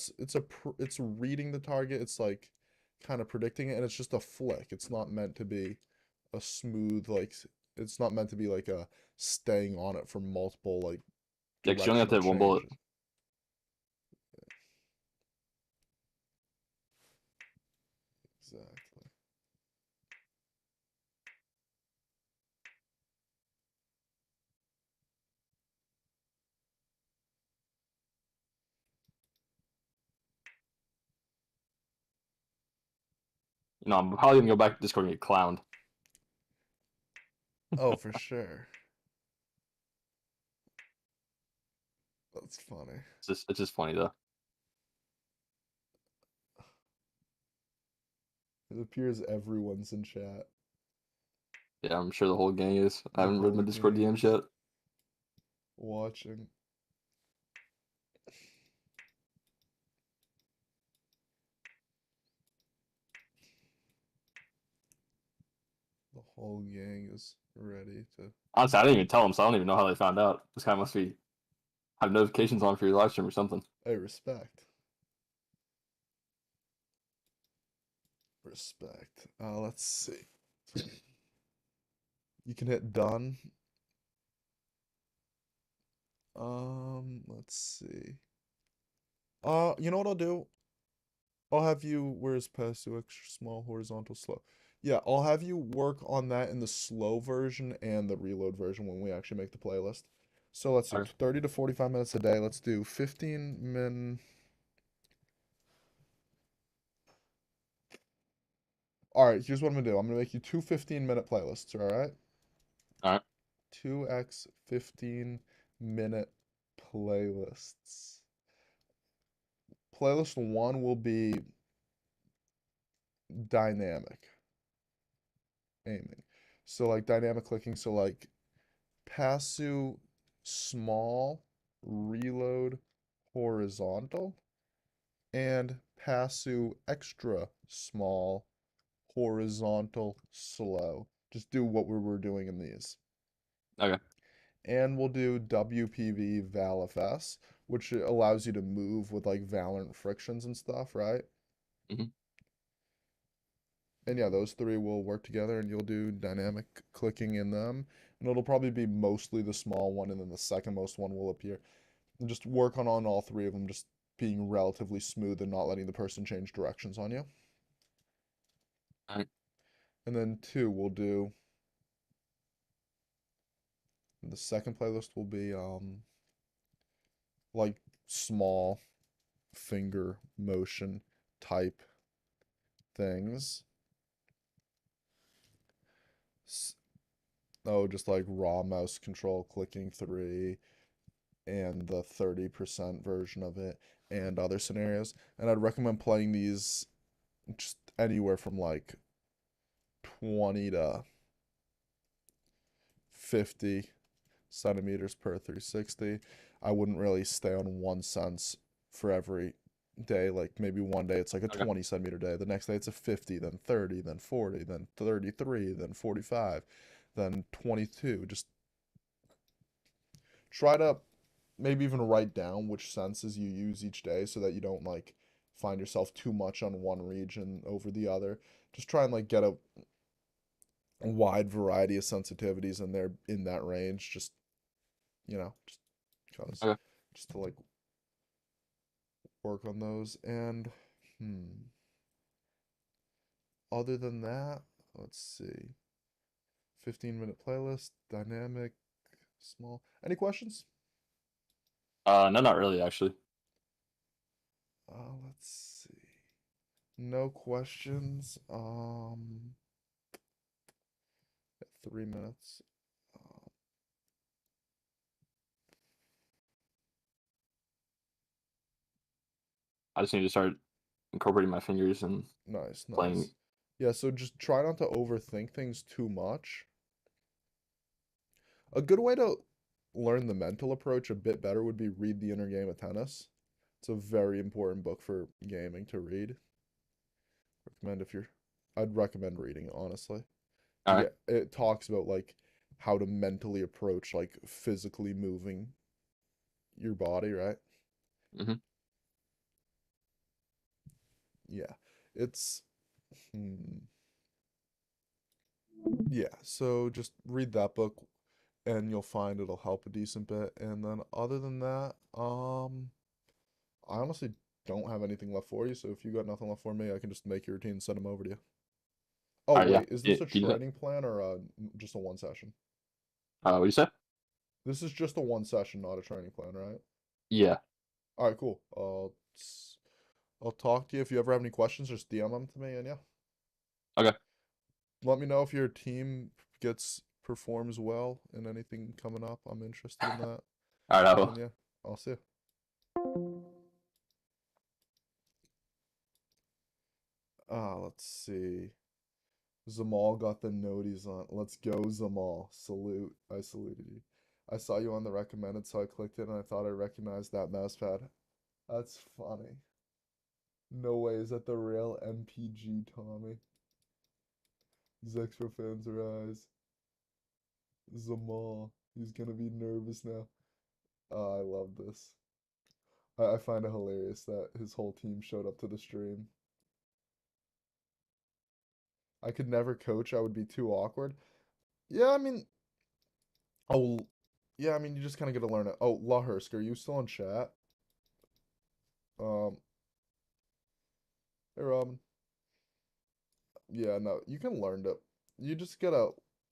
it's reading the target. It's like kind of predicting it, and it's just a flick. It's not meant to be a smooth like it's not meant to be like a staying on it for multiple like Yeah, 'cause you only have to directional have one bullet. changes. Exactly. You know, I'm probably gonna go back to Discord and get clowned. Oh, for sure. That's funny. It's just funny though. It appears everyone's in chat. Yeah, I'm sure the whole gang is. I The haven't read my whole Discord gang DMs is yet. watching. whole gang is ready to. Honestly, I didn't even tell them, so I don't even know how they found out. This guy must be have notifications on for your live stream or something. Hey, respect. Respect. Let's see. You can hit done. Let's see. You know what I'll do? I'll have you, where's passive extra small, horizontal, slow? Yeah, I'll have you work on that in the slow version and the reload version when we actually make the playlist. So let's see, Okay. 30 to 45 minutes a day. Let's do 15 min. All right, here's what I'm gonna do. I'm gonna make you two 15-minute playlists, all right? All right. 2x 15-minute playlists. Playlist 1 will be dynamic aiming. So like dynamic clicking, so like passive small reload horizontal and passive extra small horizontal slow. Just do what we were doing in these. Okay. And we'll do WPV ValFS, which allows you to move with like Valorant frictions and stuff, right? Mhm. And yeah, those three will work together and you'll do dynamic clicking in them. And it'll probably be mostly the small one and then the second most one will appear. And just work on all three of them, just being relatively smooth and not letting the person change directions on you. All right. And then 2, we'll do the second playlist will be like small finger motion type things. Oh, just like raw mouse control clicking 3 and the 30% version of it and other scenarios. And I'd recommend playing these just anywhere from like 20 to 50 centimeters per 360. I wouldn't really stay on one sense for every day. Like maybe one day it's like a Okay. 20 centimeter day. The next day it's a 50, then 30, then 40, then 33, then 45, then 22. Just try to maybe even write down which senses you use each day so that you don't like find yourself too much on one region over the other. Just try and like get a wide variety of sensitivities in there in that range. Just just because, Okay. just to like work on those. And other than that, let's see. 15-minute playlist, dynamic, small. Any questions? No, not really actually. Let's see. No questions. 3 minutes. Uh, I just need to start incorporating my fingers and nice, playing. nice. Yeah, so just try not to overthink things too much. A good way to learn the mental approach a bit better would be read The Inner Game of Tennis. It's a very important book for gaming to read. Recommend if you're I'd recommend reading it, honestly. All right. It talks about like how to mentally approach like physically moving your body, right? Mhm. Yeah. It's hmm, yeah, so just read that book and you'll find it'll help a decent bit. And then other than that, I honestly don't have anything left for you, so if you got nothing left for me, I can just make your routine and send them over to you. Oh, All right. Yeah. wait, is Yeah. this a Do you do that? training plan or just a one session? What do you say? This is just a one session, not a training plan, right? Yeah. All right, cool. I'll talk to you. If you ever have any questions, just DM them to me, and yeah, Okay. let me know if your team performs well in anything coming up. I'm interested in that. All right. I And will. yeah, I'll see you. Let's see. Zamal got the noties on. Let's go, Zamal. Salute. I saluted you. I saw you on the recommended, so I clicked it and I thought I recognized that mouse pad. That's funny. No way, is that the real MPG Tommy? Zexro fans are eyes. Zamal. He's gonna be nervous now. Oh, I love this. I find it hilarious that his whole team showed up to the stream. I could never coach. I would be too awkward. Yeah, I mean, oh, yeah, I mean, you just kind of get to learn it. Oh, Lahursk, are you still in chat? Um, hey, Robin. Yeah, no, you can learn it. You just gotta.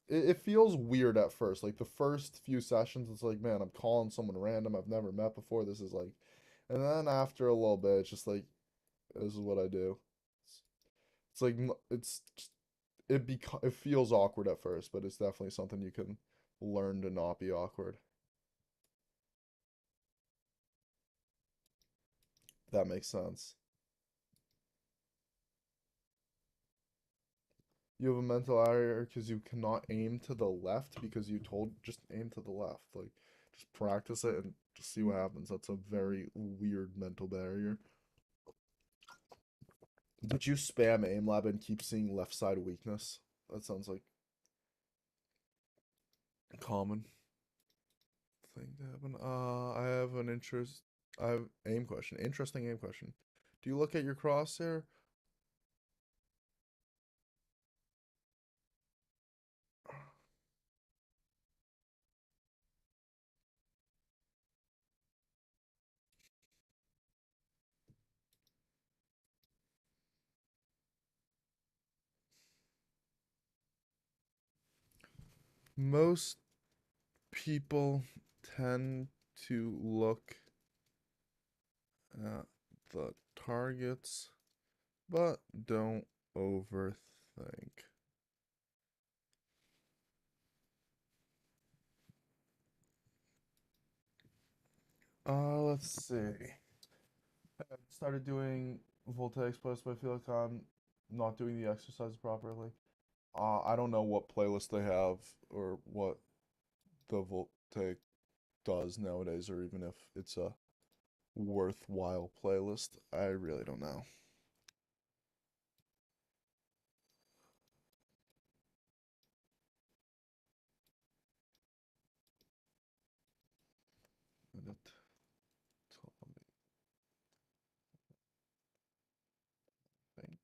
It feels weird at first. Like the first few sessions, it's like, man, I'm calling someone random I've never met before. This is like, and then after a little bit, it's just like, this is what I do. It's, it's like it's it feels awkward at first, but it's definitely something you can learn to not be awkward. That makes sense. You have a mental error because you cannot aim to the left because you told just aim to the left. Like just practice it and just see what happens. That's a very weird mental barrier. Did you spam aim lab and keep seeing left side weakness? That sounds like a common thing to happen. I have an interest. I have aim question. Interesting aim question. Do you look at your crosshair? Most people tend to look at the targets, but don't overthink. Let's see. I started doing voltaics plus, but I feel like I'm not doing the exercise properly. I don't know what playlist they have or what the voltaic does nowadays, or even if it's a worthwhile playlist. I really don't know. Minute, thing.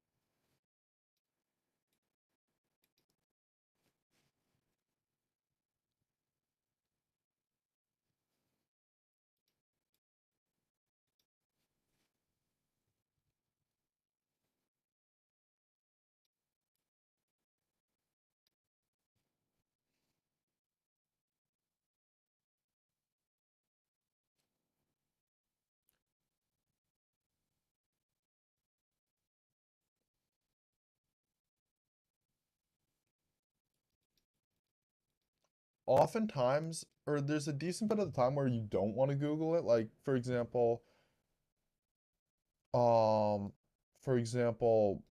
Oftentimes, or there's a decent bit of the time where you don't want to Google it. Like, um, for example,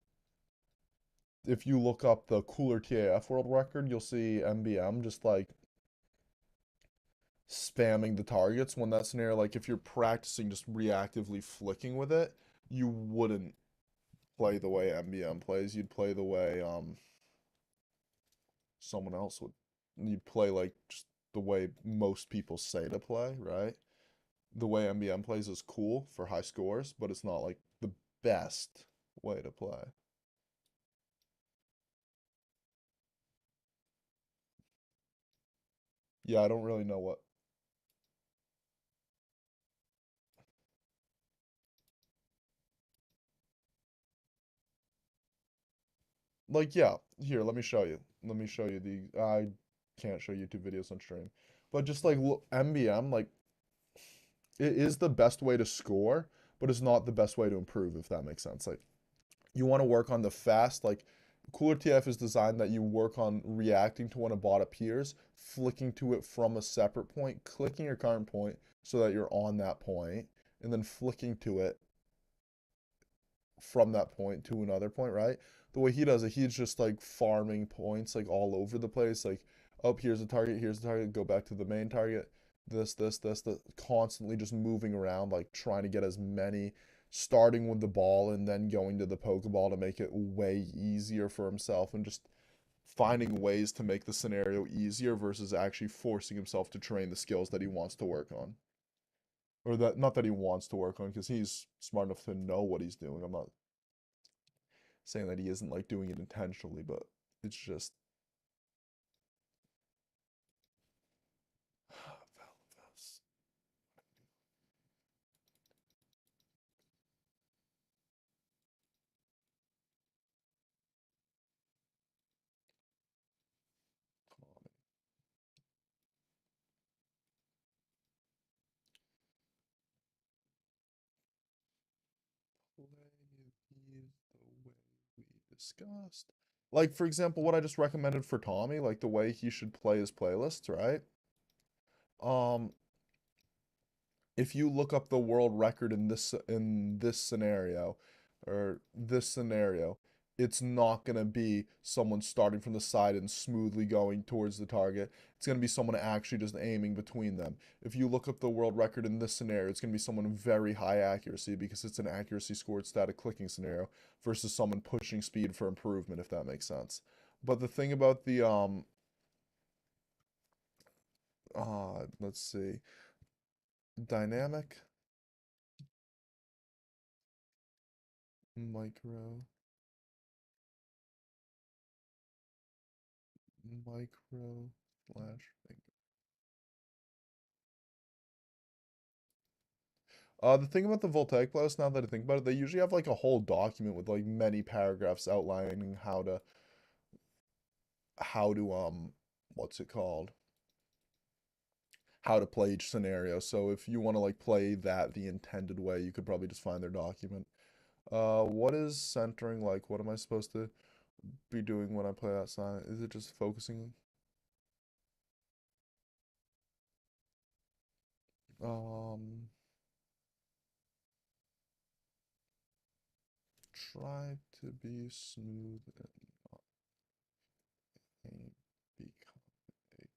if you look up the Cooler TAF world record, you'll see MBM just like spamming the targets when that's near. Like, if you're practicing just reactively flicking with it, you wouldn't play the way MBM plays. You'd play the way someone else would. You'd play like just the way most people say to play, right? The way MBM plays is cool for high scores, but it's not like the best way to play. Yeah, I don't really know what. Like, yeah, here, let me show you. Let me show you the. I can't show YouTube videos on stream, but just like look, MBM, like it is the best way to score, but it's not the best way to improve, if that makes sense. Like, you want to work on the fast, like Cooler TF is designed that you work on reacting to when a bot appears, flicking to it from a separate point, clicking your current point so that you're on that point, and then flicking to it from that point to another point, right? The way he does it, he's just like farming points like all over the place. Like, oh, here's the target, go back to the main target. This, constantly just moving around, like trying to get as many, starting with the ball and then going to the Pokeball to make it way easier for himself and just finding ways to make the scenario easier versus actually forcing himself to train the skills that he wants to work on. Or that, not that he wants to work on, because he's smart enough to know what he's doing. I'm not saying that he isn't like doing it intentionally, but it's just Valves. Play these the way we discussed. Like, for example, what I just recommended for Tommy, like the way he should play his playlists, right? Um, if you look up the world record in this scenario, or this scenario, it's not gonna be someone starting from the side and smoothly going towards the target. It's gonna be someone actually just aiming between them. If you look up the world record in this scenario, it's gonna be someone very high accuracy because it's an accuracy scored static clicking scenario versus someone pushing speed for improvement, if that makes sense. But the thing about the let's see, dynamic micro micro flash finger. The thing about the Voltaic playlist, now that I think about it, they usually have like a whole document with like many paragraphs outlining how to what's it called? How to play each scenario. So if you want to like play that the intended way, you could probably just find their document. What is centering like? What am I supposed to be doing when I play that side? Is it just focusing? Um, try to be smooth and become a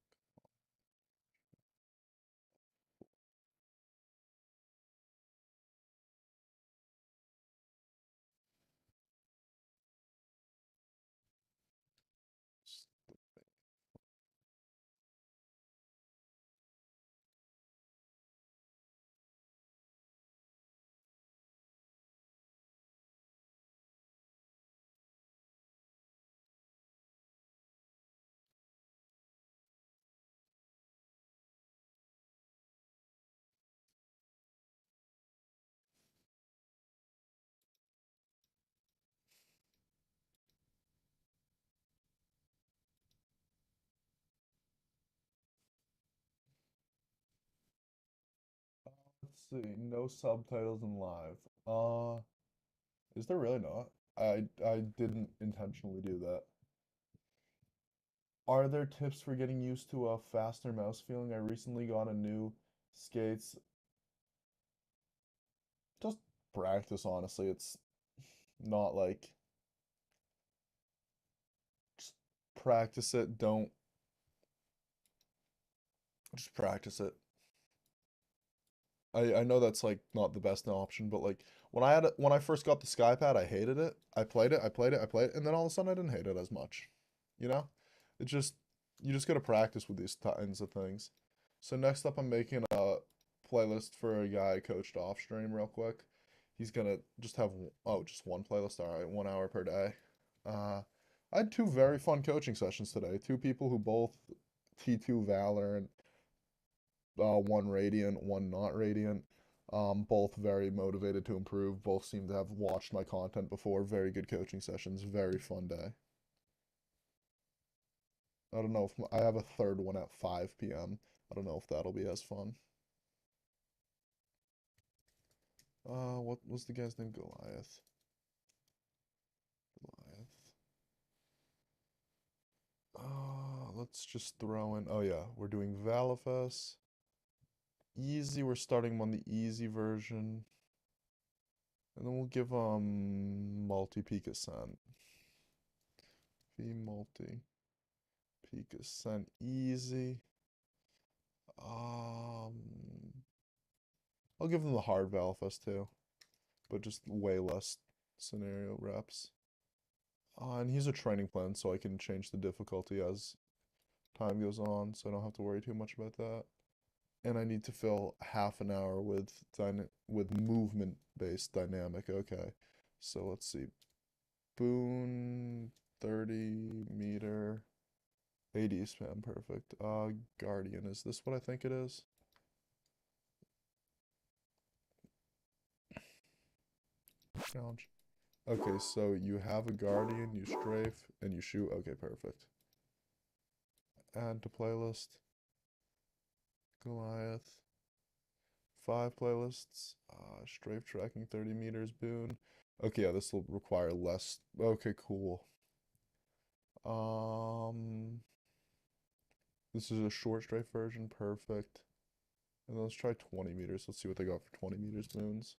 Let's see, no subtitles in live. Is there really not? I didn't intentionally do that. Are there tips for getting used to a faster mouse feeling? I recently got a new skates. Just practice, honestly. It's not like just practice it. Don't just practice it. I know that's like not the best option, but like when I first got the SkyPad, I hated it. I played it, and then all of a sudden I didn't hate it as much. You know? It just you just gotta practice with these kinds of things. So next up I'm making a playlist for a guy I coached off stream real quick. He's gonna just have just one playlist, alright, 1 hour per day. Uh I had two very fun coaching sessions today. Two people who both T2 Valor, one Radiant, one not Radiant. Both very motivated to improve. Both seem to have watched my content before. Very good coaching sessions. Very fun day. I don't know if I have a third one at 5 p.m. I don't know if that'll be as fun. What was the guy's name? Goliath. Goliath. Let's just throw in. Oh yeah, we're doing Valifus. Easy. We're starting him on the easy version. And then we'll give multi peak ascent. V multi peak ascent easy. I'll give them the hard Valifus too, but just way less scenario reps. And he's a training plan, so I can change the difficulty as time goes on, so I don't have to worry too much about that. And I need to fill half an hour with movement-based dynamic. Okay, so let's see. Boon, 30-meter, AD spam, perfect. Guardian, is this what I think it is? Challenge. Okay, so you have a Guardian, you strafe, and you shoot. Okay, perfect. Add to playlist. Goliath. 5 playlists. Strafe tracking 30 meters boon. Okay, yeah, this will require less. Okay, cool. This is a short strafe version. Perfect. And let's try 20 meters. Let's see what they got for 20 meters boons.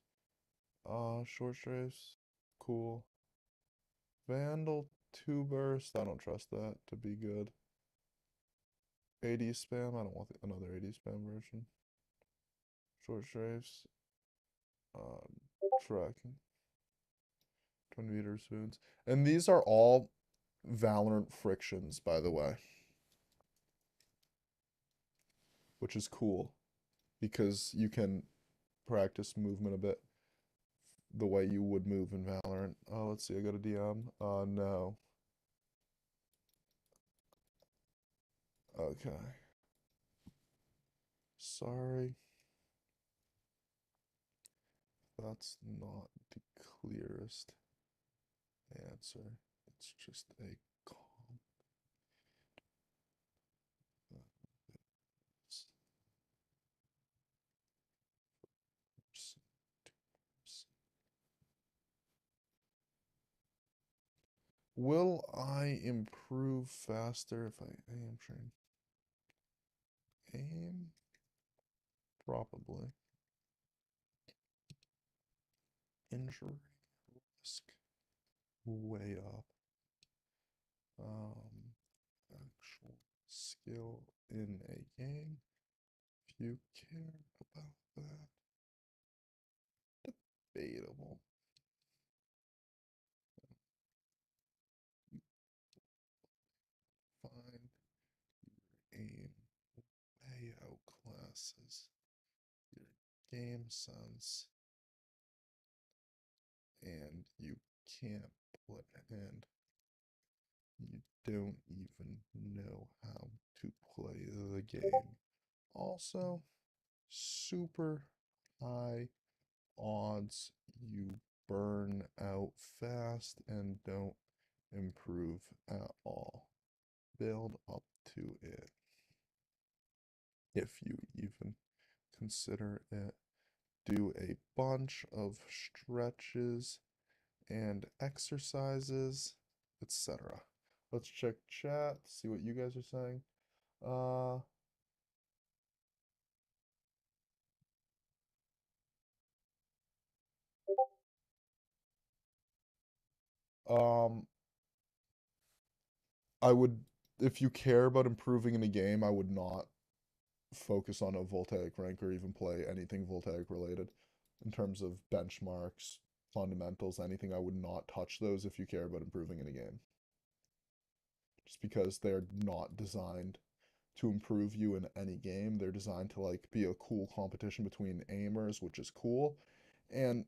Short strafes. Cool. Vandal 2 burst. I don't trust that to be good. AD spam. I don't want another AD spam version. Short strafes. Tracking. 20 meters boons. And these are all Valorant frictions, by the way. Which is cool. Because you can practice movement a bit the way you would move in Valorant. Oh, let's see, I got a DM. No. Okay. Sorry. That's not the clearest answer. It's just a calm. Will I improve faster if I aim train? Aim? Probably. Injury risk way up. Actual skill in a game. If you care about that, debatable. Find your aim way outclasses your game sense, and you can't play, and you don't even know how to play the game. Also, super high odds you burn out fast and don't improve at all. Build up to it if you even consider it. Do a bunch of stretches and exercises, etc. Let's check chat, see what you guys are saying. Uh, um, I would, if you care about improving in a game, I would not focus on a voltaic rank or even play anything voltaic related in terms of benchmarks, fundamentals, anything. I would not touch those if you care about improving in a game. Just because they're not designed to improve you in any game. They're designed to like be a cool competition between aimers, which is cool. And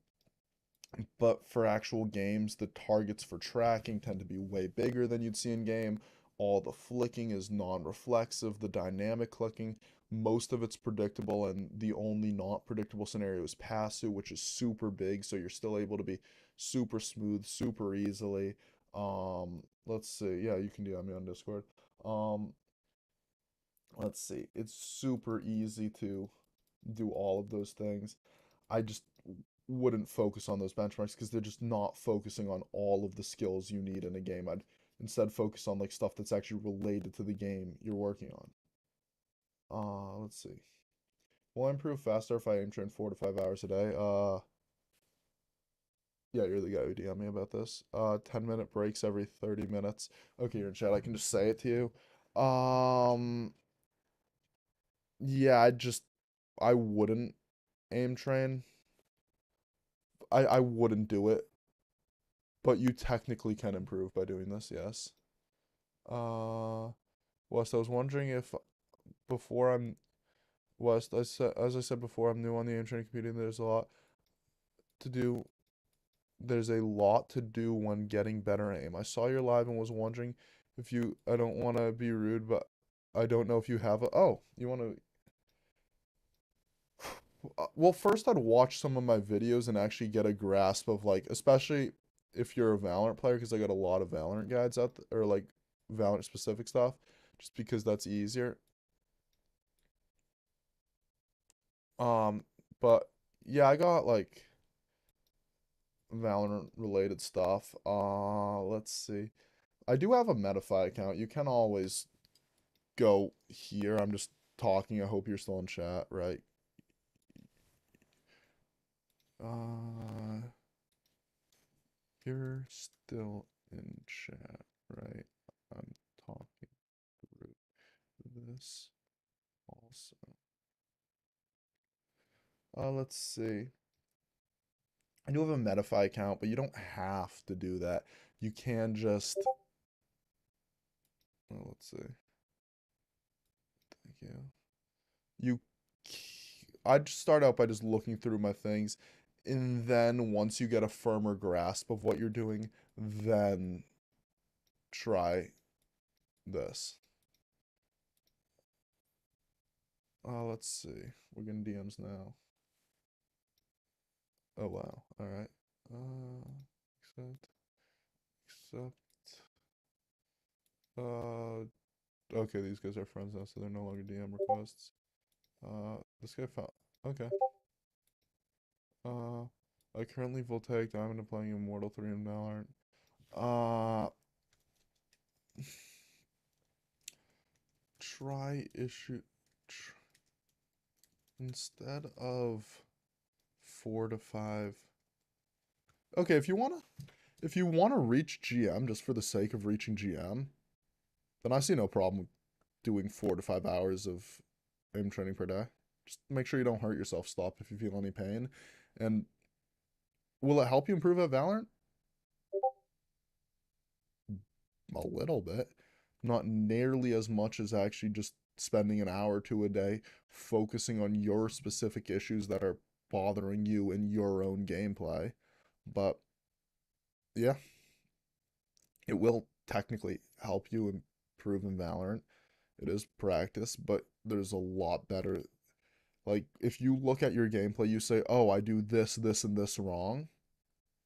but for actual games, the targets for tracking tend to be way bigger than you'd see in game. All the flicking is non-reflexive, the dynamic clicking, most of it's predictable, and the only not predictable scenario is passive, which is super big, so you're still able to be super smooth, super easily. Let's see. Yeah, you can DM me on Discord. Um, let's see. It's super easy to do all of those things. I just wouldn't focus on those benchmarks because they're just not focusing on all of the skills you need in a game. I'd instead focus on like stuff that's actually related to the game you're working on. Let's see. Will I improve faster if I aim train 4 to 5 hours a day? Yeah, you're the guy who DM me about this. 10-minute breaks every 30 minutes. Okay, you're in chat. I can just say it to you. Yeah, I wouldn't aim train. I wouldn't do it But you technically can improve by doing this, yes. West, I was wondering if before I'm West, as I said before, I'm new on the aim training community. To do. There's a lot to do when getting better aim. I saw your live and was wondering if you. I don't want to be rude, but I don't know if you have a. Oh, you want to. Well, first I'd watch some of my videos and actually get a grasp of like, especially if you're a Valorant player, because I got a lot of Valorant guides out there, or like Valorant specific stuff, just because that's easier. Um, but yeah, I got like Valorant related stuff. Let's see. I do have a Metafy account. You can always go here. I'm just talking. I hope you're still in chat, right? Uh, you're still in chat, right? I'm talking through this also. Let's see. I do have a Metafy account, but you don't have to do that. You can just, let's see. Thank you. You, I'd start out by just looking through my things, and then once you get a firmer grasp of what you're doing, then try this. Let's see. We're getting DMs now. Oh wow. All right. Accept. Accept. Uh, okay. These guys are friends now, so they're no longer DM requests. This guy found. Okay. Uh, I currently Voltaic Diamond and playing Immortal 3 in Valorant. Uh, try issue. Tr instead of 4 to 5. Okay, if you wanna reach GM just for the sake of reaching GM, then I see no problem with doing 4 to 5 hours of aim training per day. Just make sure you don't hurt yourself. Stop if you feel any pain. And will it help you improve at Valorant? A little bit. Not nearly as much as actually just spending an hour or two a day focusing on your specific issues that are bothering you in your own gameplay. But yeah, it will technically help you improve in Valorant. It is practice, but there's a lot better. Like, if you look at your gameplay, you say, oh, I do this, this, and this wrong.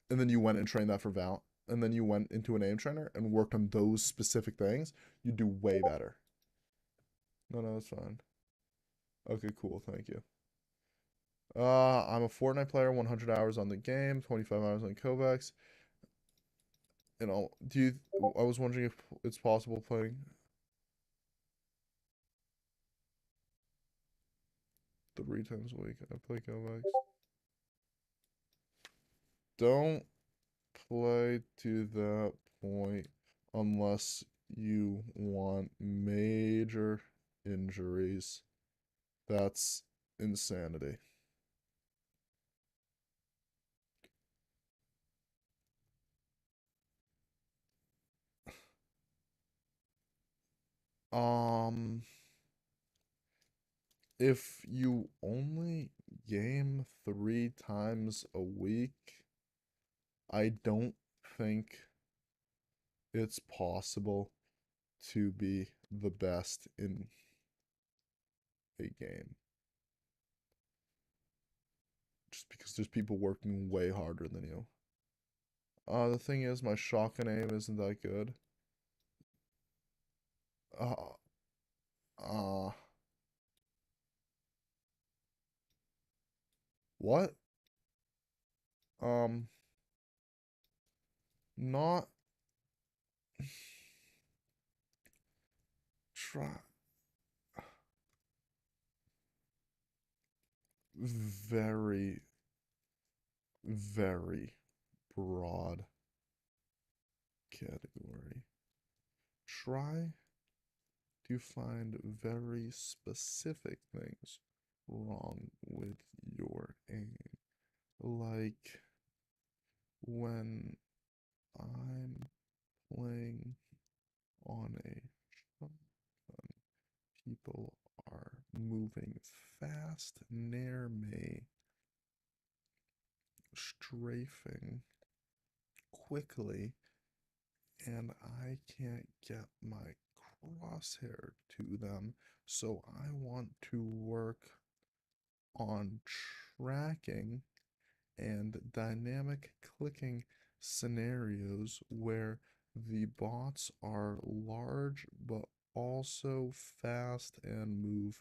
And then you went and trained that for Val. And then you went into an aim trainer and worked on those specific things. You do way better. No, no, that's fine. Okay, cool. Thank you. I'm a Fortnite player, 100 hours on the game, 25 hours on Kovacs. You know, I was wondering if it's possible playing 3 times a week. I play Kovacs. Don't play to that point unless you want major injuries. That's insanity. Um, if you only game 3 times a week, I don't think it's possible to be the best in a game. Just because there's people working way harder than you. The thing is, my shotgun aim isn't that good. Uh, uh, what? Um, not try very, very broad category. Try to find very specific things wrong with your aim. Like when I'm playing on a shotgun. People are moving fast near me, strafing quickly, and I can't get my crosshair to them, so I want to work on tracking and dynamic clicking scenarios where the bots are large but also fast and move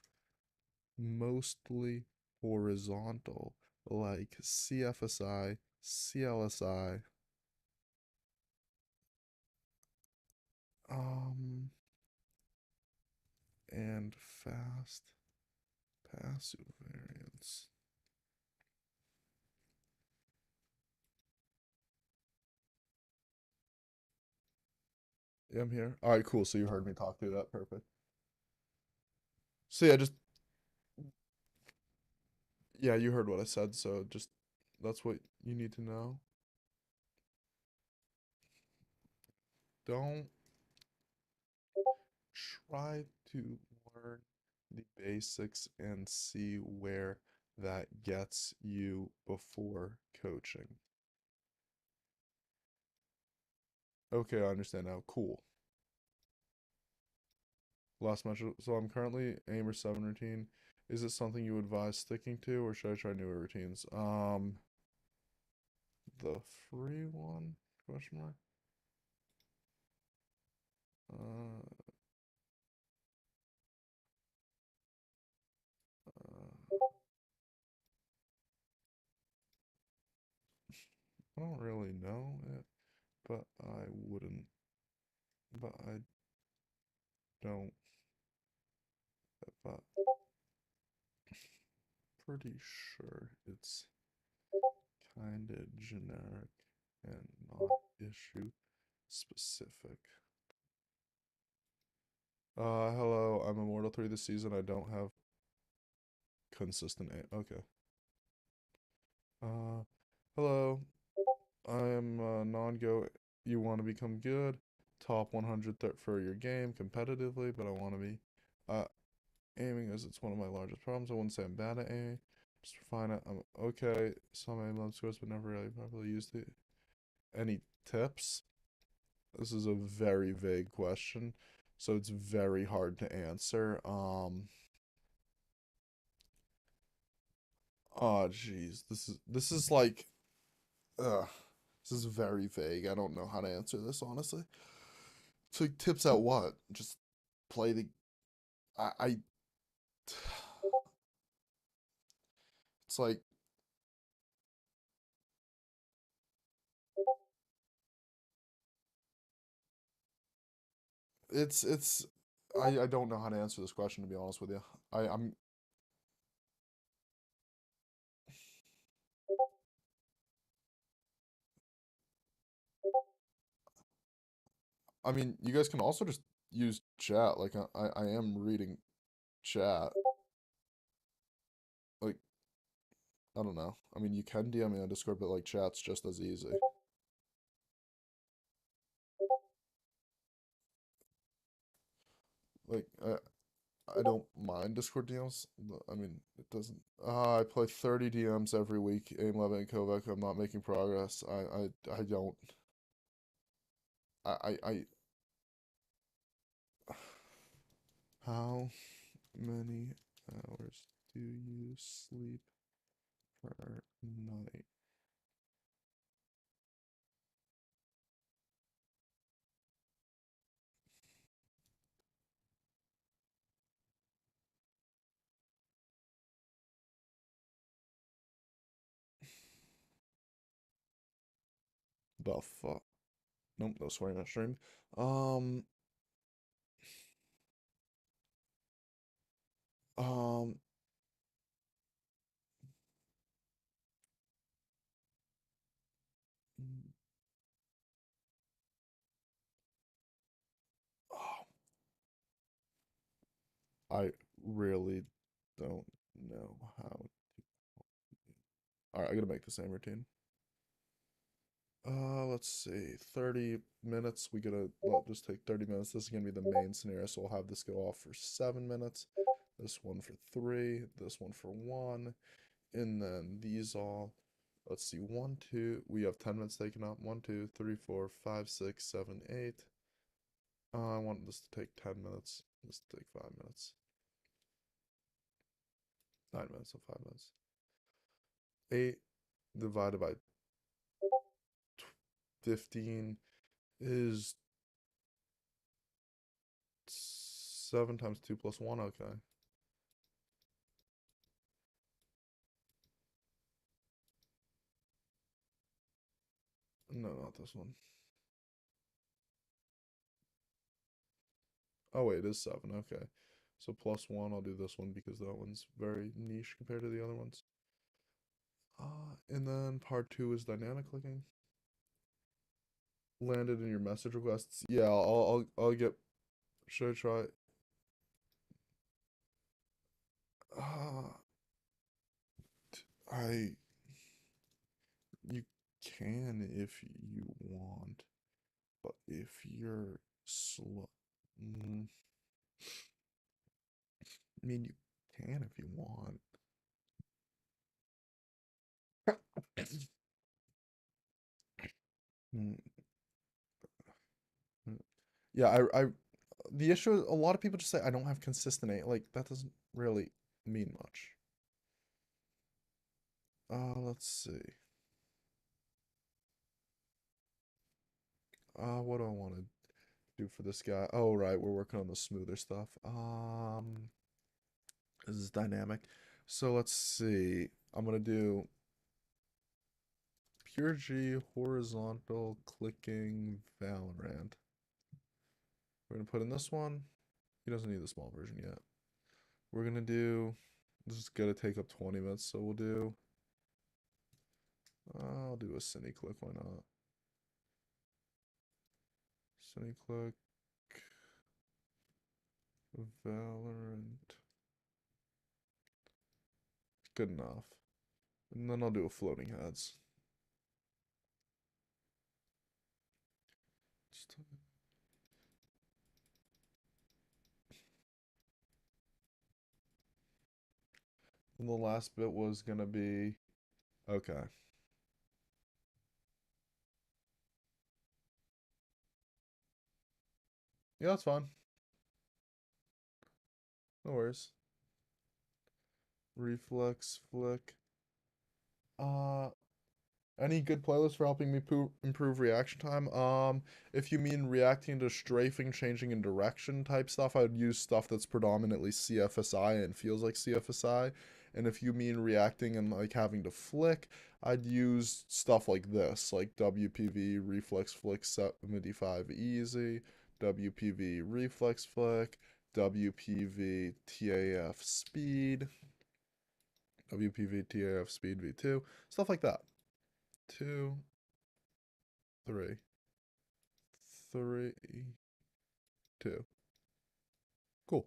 mostly horizontal, like CFSI, CLSI, um, and fast passive variants. Yeah, I'm here. All right, cool. So you heard me talk through that. Perfect. So yeah, just yeah, you heard what I said. So just that's what you need to know. Don't try to learn the basics and see where that gets you before coaching. Okay, I understand now. Cool. Last match. So I'm currently Aimer 7 routine. Is it something you advise sticking to, or should I try newer routines? The free one? Question mark. Uh, uh, I don't really know it, but I wouldn't. But I don't. But pretty sure it's kind of generic and not issue specific. Hello, I'm Immortal 3 this season. I don't have consistent A. Okay. Hello, I'm non-go. You want to become good? Top 100 for your game competitively, but I want to be. Uh, Aiming as it's one of my largest problems. I wouldn't say I'm bad at aiming. Just fine. I'm okay. Some aim love scores, but never really properly used it. Any tips? This is a very vague question, so it's very hard to answer. Oh jeez, this is like, this is very vague. I don't know how to answer this honestly. So tips at what? Just play the. I it's like it's. I don't know how to answer this question to be honest with you. I'm. I mean, you guys can also just use chat. Like I am reading chat. Like I don't know. I mean, you can DM me on Discord, but like chat's just as easy. Like I don't mind Discord DMs. I mean, it doesn't. I play 30 DMs every week. Aim 11 and Kovac. I'm not making progress. I don't. I. How many hours do you sleep per night? The fuck? Nope, no swearing on stream. Um, um, oh, I really don't know how. All right, I gotta make the same routine. Let's let's see, 30 minutes. We gotta just take 30 minutes. This is gonna be the main scenario, so we'll have this go off for 7 minutes. This one for 3, this one for 1, and then these all. Let's see, 1, 2. We have 10 minutes taken up. 1, 2, 3, 4, 5, 6, 7, 8. I want this to take 10 minutes. This to take 5 minutes. 9 minutes and 5 minutes. 8 divided by 15 is 7 times 2 plus 1. Okay. No, not this one. Oh, wait, it is 7. Okay. So plus 1, I'll do this one because that one's very niche compared to the other ones. And then part 2 is dynamic clicking. Landed in your message requests. Yeah, I'll get. Should I try? Uh, I. You can if you want, but if you're slow. I mean, you can if you want. Mm, mm. Yeah, the issue is a lot of people just say I don't have consistent A. Like, that doesn't really mean much. Let's see. What do I want to do for this guy? Oh, right, we're working on the smoother stuff. This is dynamic. So let's see. I'm gonna do Pure G horizontal clicking Valorant. We're gonna put in this one. He doesn't need the small version yet. We're gonna do. This is gonna take up 20 minutes, so we'll do. I'll do a Cine click. Why not? Cine click. Valorant. Good enough. And then I'll do a floating heads. And the last bit was gonna be okay. Yeah, that's fine. No worries. Reflex flick. Uh, any good playlists for helping me improve reaction time? If you mean reacting to strafing, changing in direction type stuff, I would use stuff that's predominantly CFSI and feels like CFSI. And if you mean reacting and like having to flick, I'd use stuff like this, like WPV Reflex Flick 75 Easy, WPV Reflex Flick, WPV TAF Speed, WPV TAF Speed V2, stuff like that. 2, 3, 3, 2. Cool.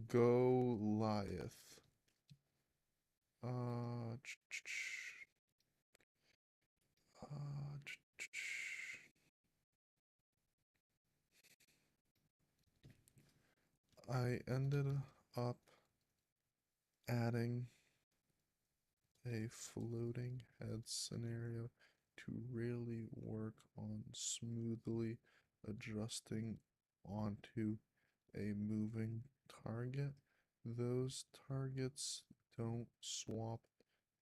Goliath. Uh, ch- ch- ch- ch- I ended up adding a floating head scenario to really work on smoothly adjusting onto a moving target. Those targets don't swap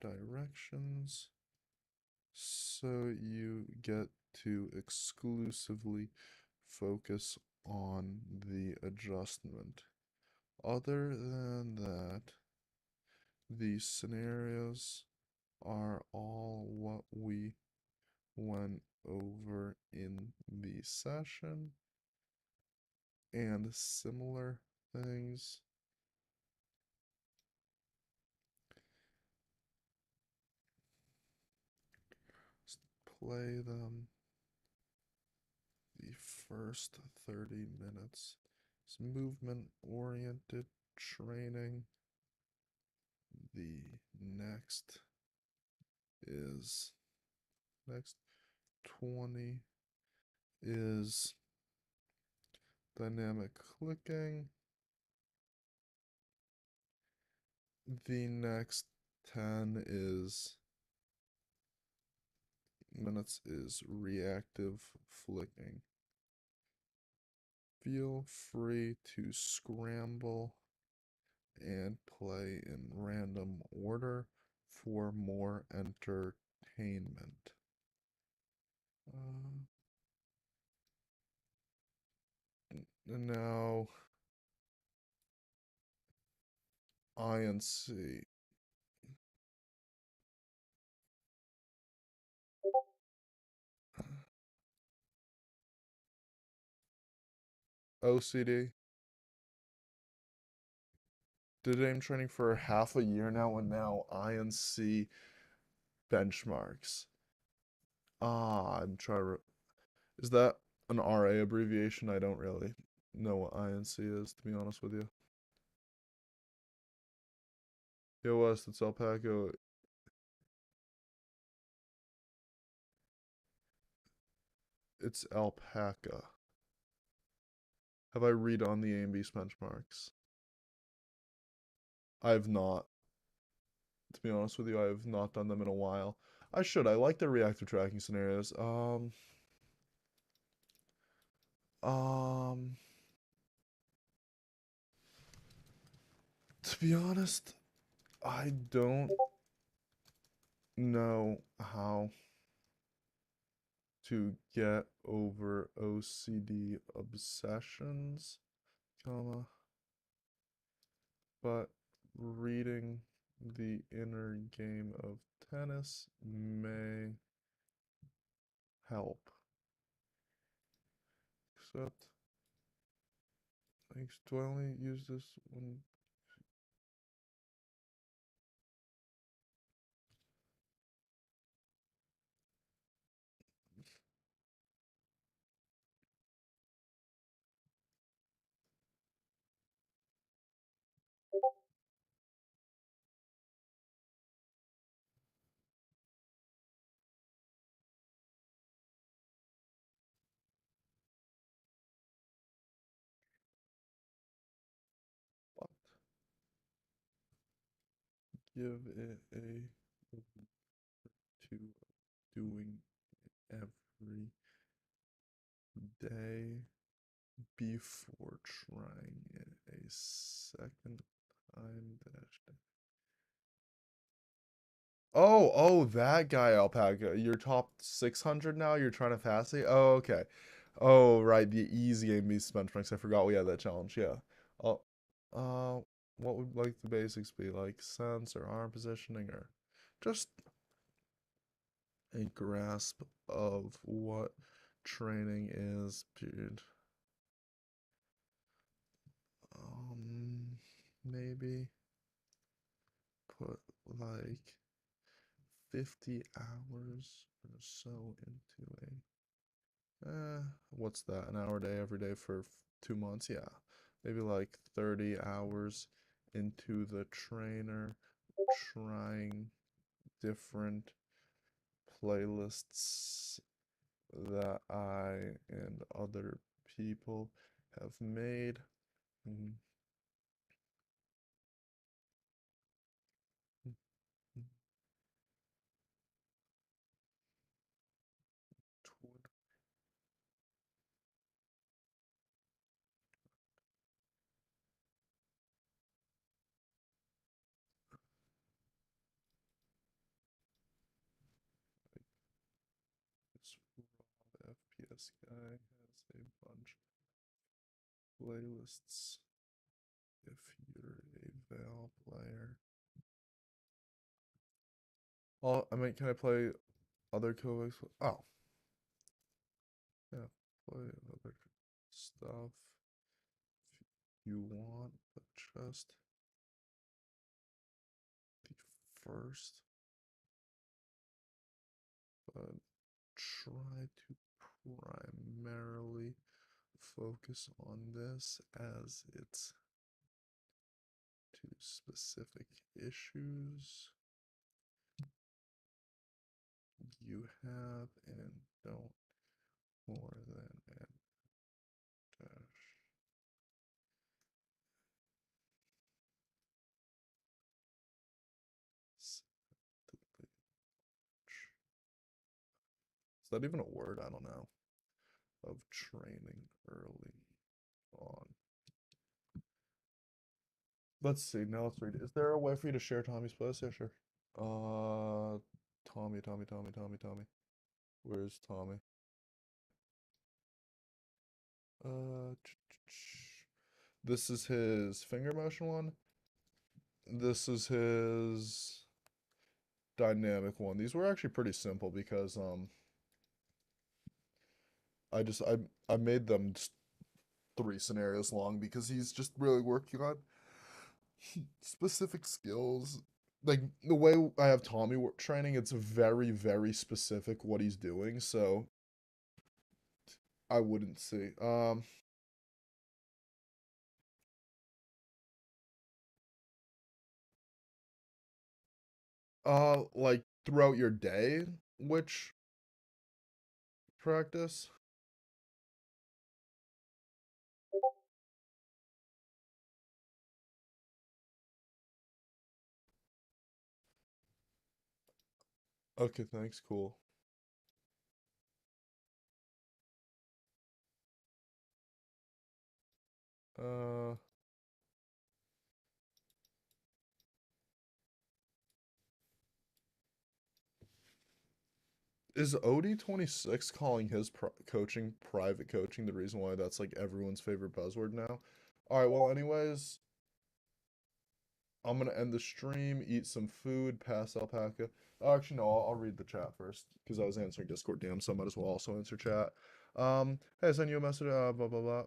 directions, so you get to exclusively focus on the adjustment. Other than that, these scenarios are all what we went over in the session, and similar things play them the first 30 minutes. It's movement oriented training. The next is Next 20 is dynamic clicking. The next 10 is minutes is reactive flicking. Feel free to scramble and play in random order for more entertainment. Now, INC. OCD. Did aim training for half a year now, and now INC benchmarks. I'm trying to. Is that an RA abbreviation? I don't really know what INC is, to be honest with you. Yo, West, it's Alpaca. It's Alpaca. Have I read on the AMB's benchmarks? I have not. To be honest with you, I have not done them in a while. I should. I like the reactive tracking scenarios. To be honest, I don't know how to get over OCD obsessions, comma, but reading the inner game of tennis may help. Except, thanks. Do I only use this when? But give it a to doing every day before trying it a second time dash. Oh, that guy, Alpaca. You're top 600 now? You're trying to fast it? Oh, okay. Oh, right, the easy game beast benchmarks. I forgot we had that challenge. Yeah. Oh, what would like the basics be? Like sense or arm positioning or just a grasp of what training is, period. Maybe put like 50 hours or so into what's that? An hour a day every day for 2 months? Yeah. Maybe like 30 hours into the trainer, trying different playlists that I and other people have made. Mm, mm, mm, Twitter. This Rob FPS guy has a bunch of playlists if you're a Val player. Oh, I mean, can I play other Kovacs? Oh, yeah, play other stuff if you want, but just the first, but try to primarily focus on this as it's to specific issues you have and don't more than and dash. Is that even a word? I don't know. Of training early on. Let's see. Now let's read it. Is there a way for you to share Tommy's post? Yeah, sure. Tommy. Where's Tommy? This is his finger motion one. This is his dynamic one. These were actually pretty simple because I made them just 3 scenarios long because he's just really working on specific skills. Like the way I have Tommy training, it's very, very specific what he's doing. So I wouldn't see. Like throughout your day, which practice? Okay, thanks. Cool. Uh, is OD26 calling his coaching private coaching the reason why that's like everyone's favorite buzzword now? All right, well, anyways, I'm gonna end the stream, eat some food, pass alpaca. Oh, actually, no, I'll read the chat first because I was answering Discord DM, so I might as well also answer chat. Hey, I sent you a message, blah, blah, blah.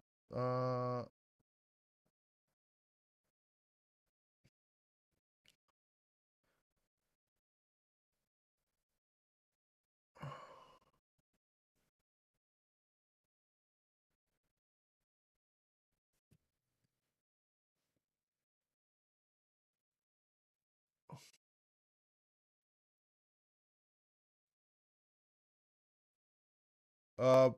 Uh,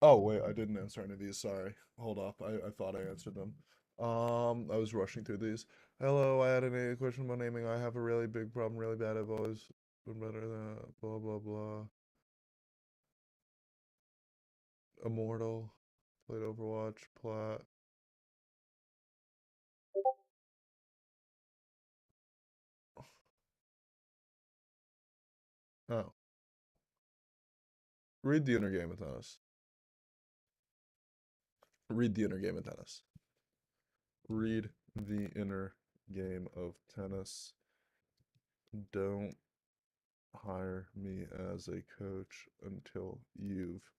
oh, wait, I didn't answer any of these, sorry. Hold up, I thought I answered them. I was rushing through these. Hello, I had a question about naming. I have a really big problem, really bad. I've always been better than blah, blah, blah. Immortal, played Overwatch, Plat. Oh, read the inner game of tennis. Read the inner game of tennis. Read the inner game of tennis. Don't hire me as a coach until you've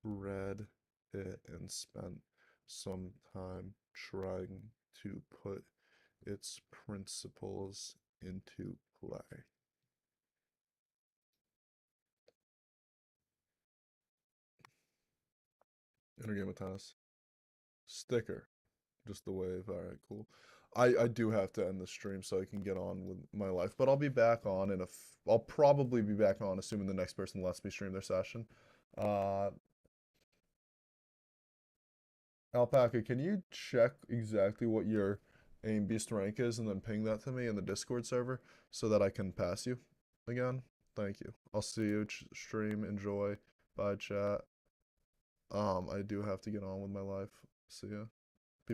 read it and spent some time trying to put its principles into play. Inner game of tennis. Sticker. Just the wave. All right, cool. I do have to end the stream so I can get on with my life, but I'll be back on in a. I'll probably be back on, assuming the next person lets me stream their session. Uh, Alpaca, can you check exactly what your aim beast rank is and then ping that to me in the Discord server so that I can pass you again? Thank you. I'll see you stream. Enjoy. Bye, chat. I do have to get on with my life. See ya.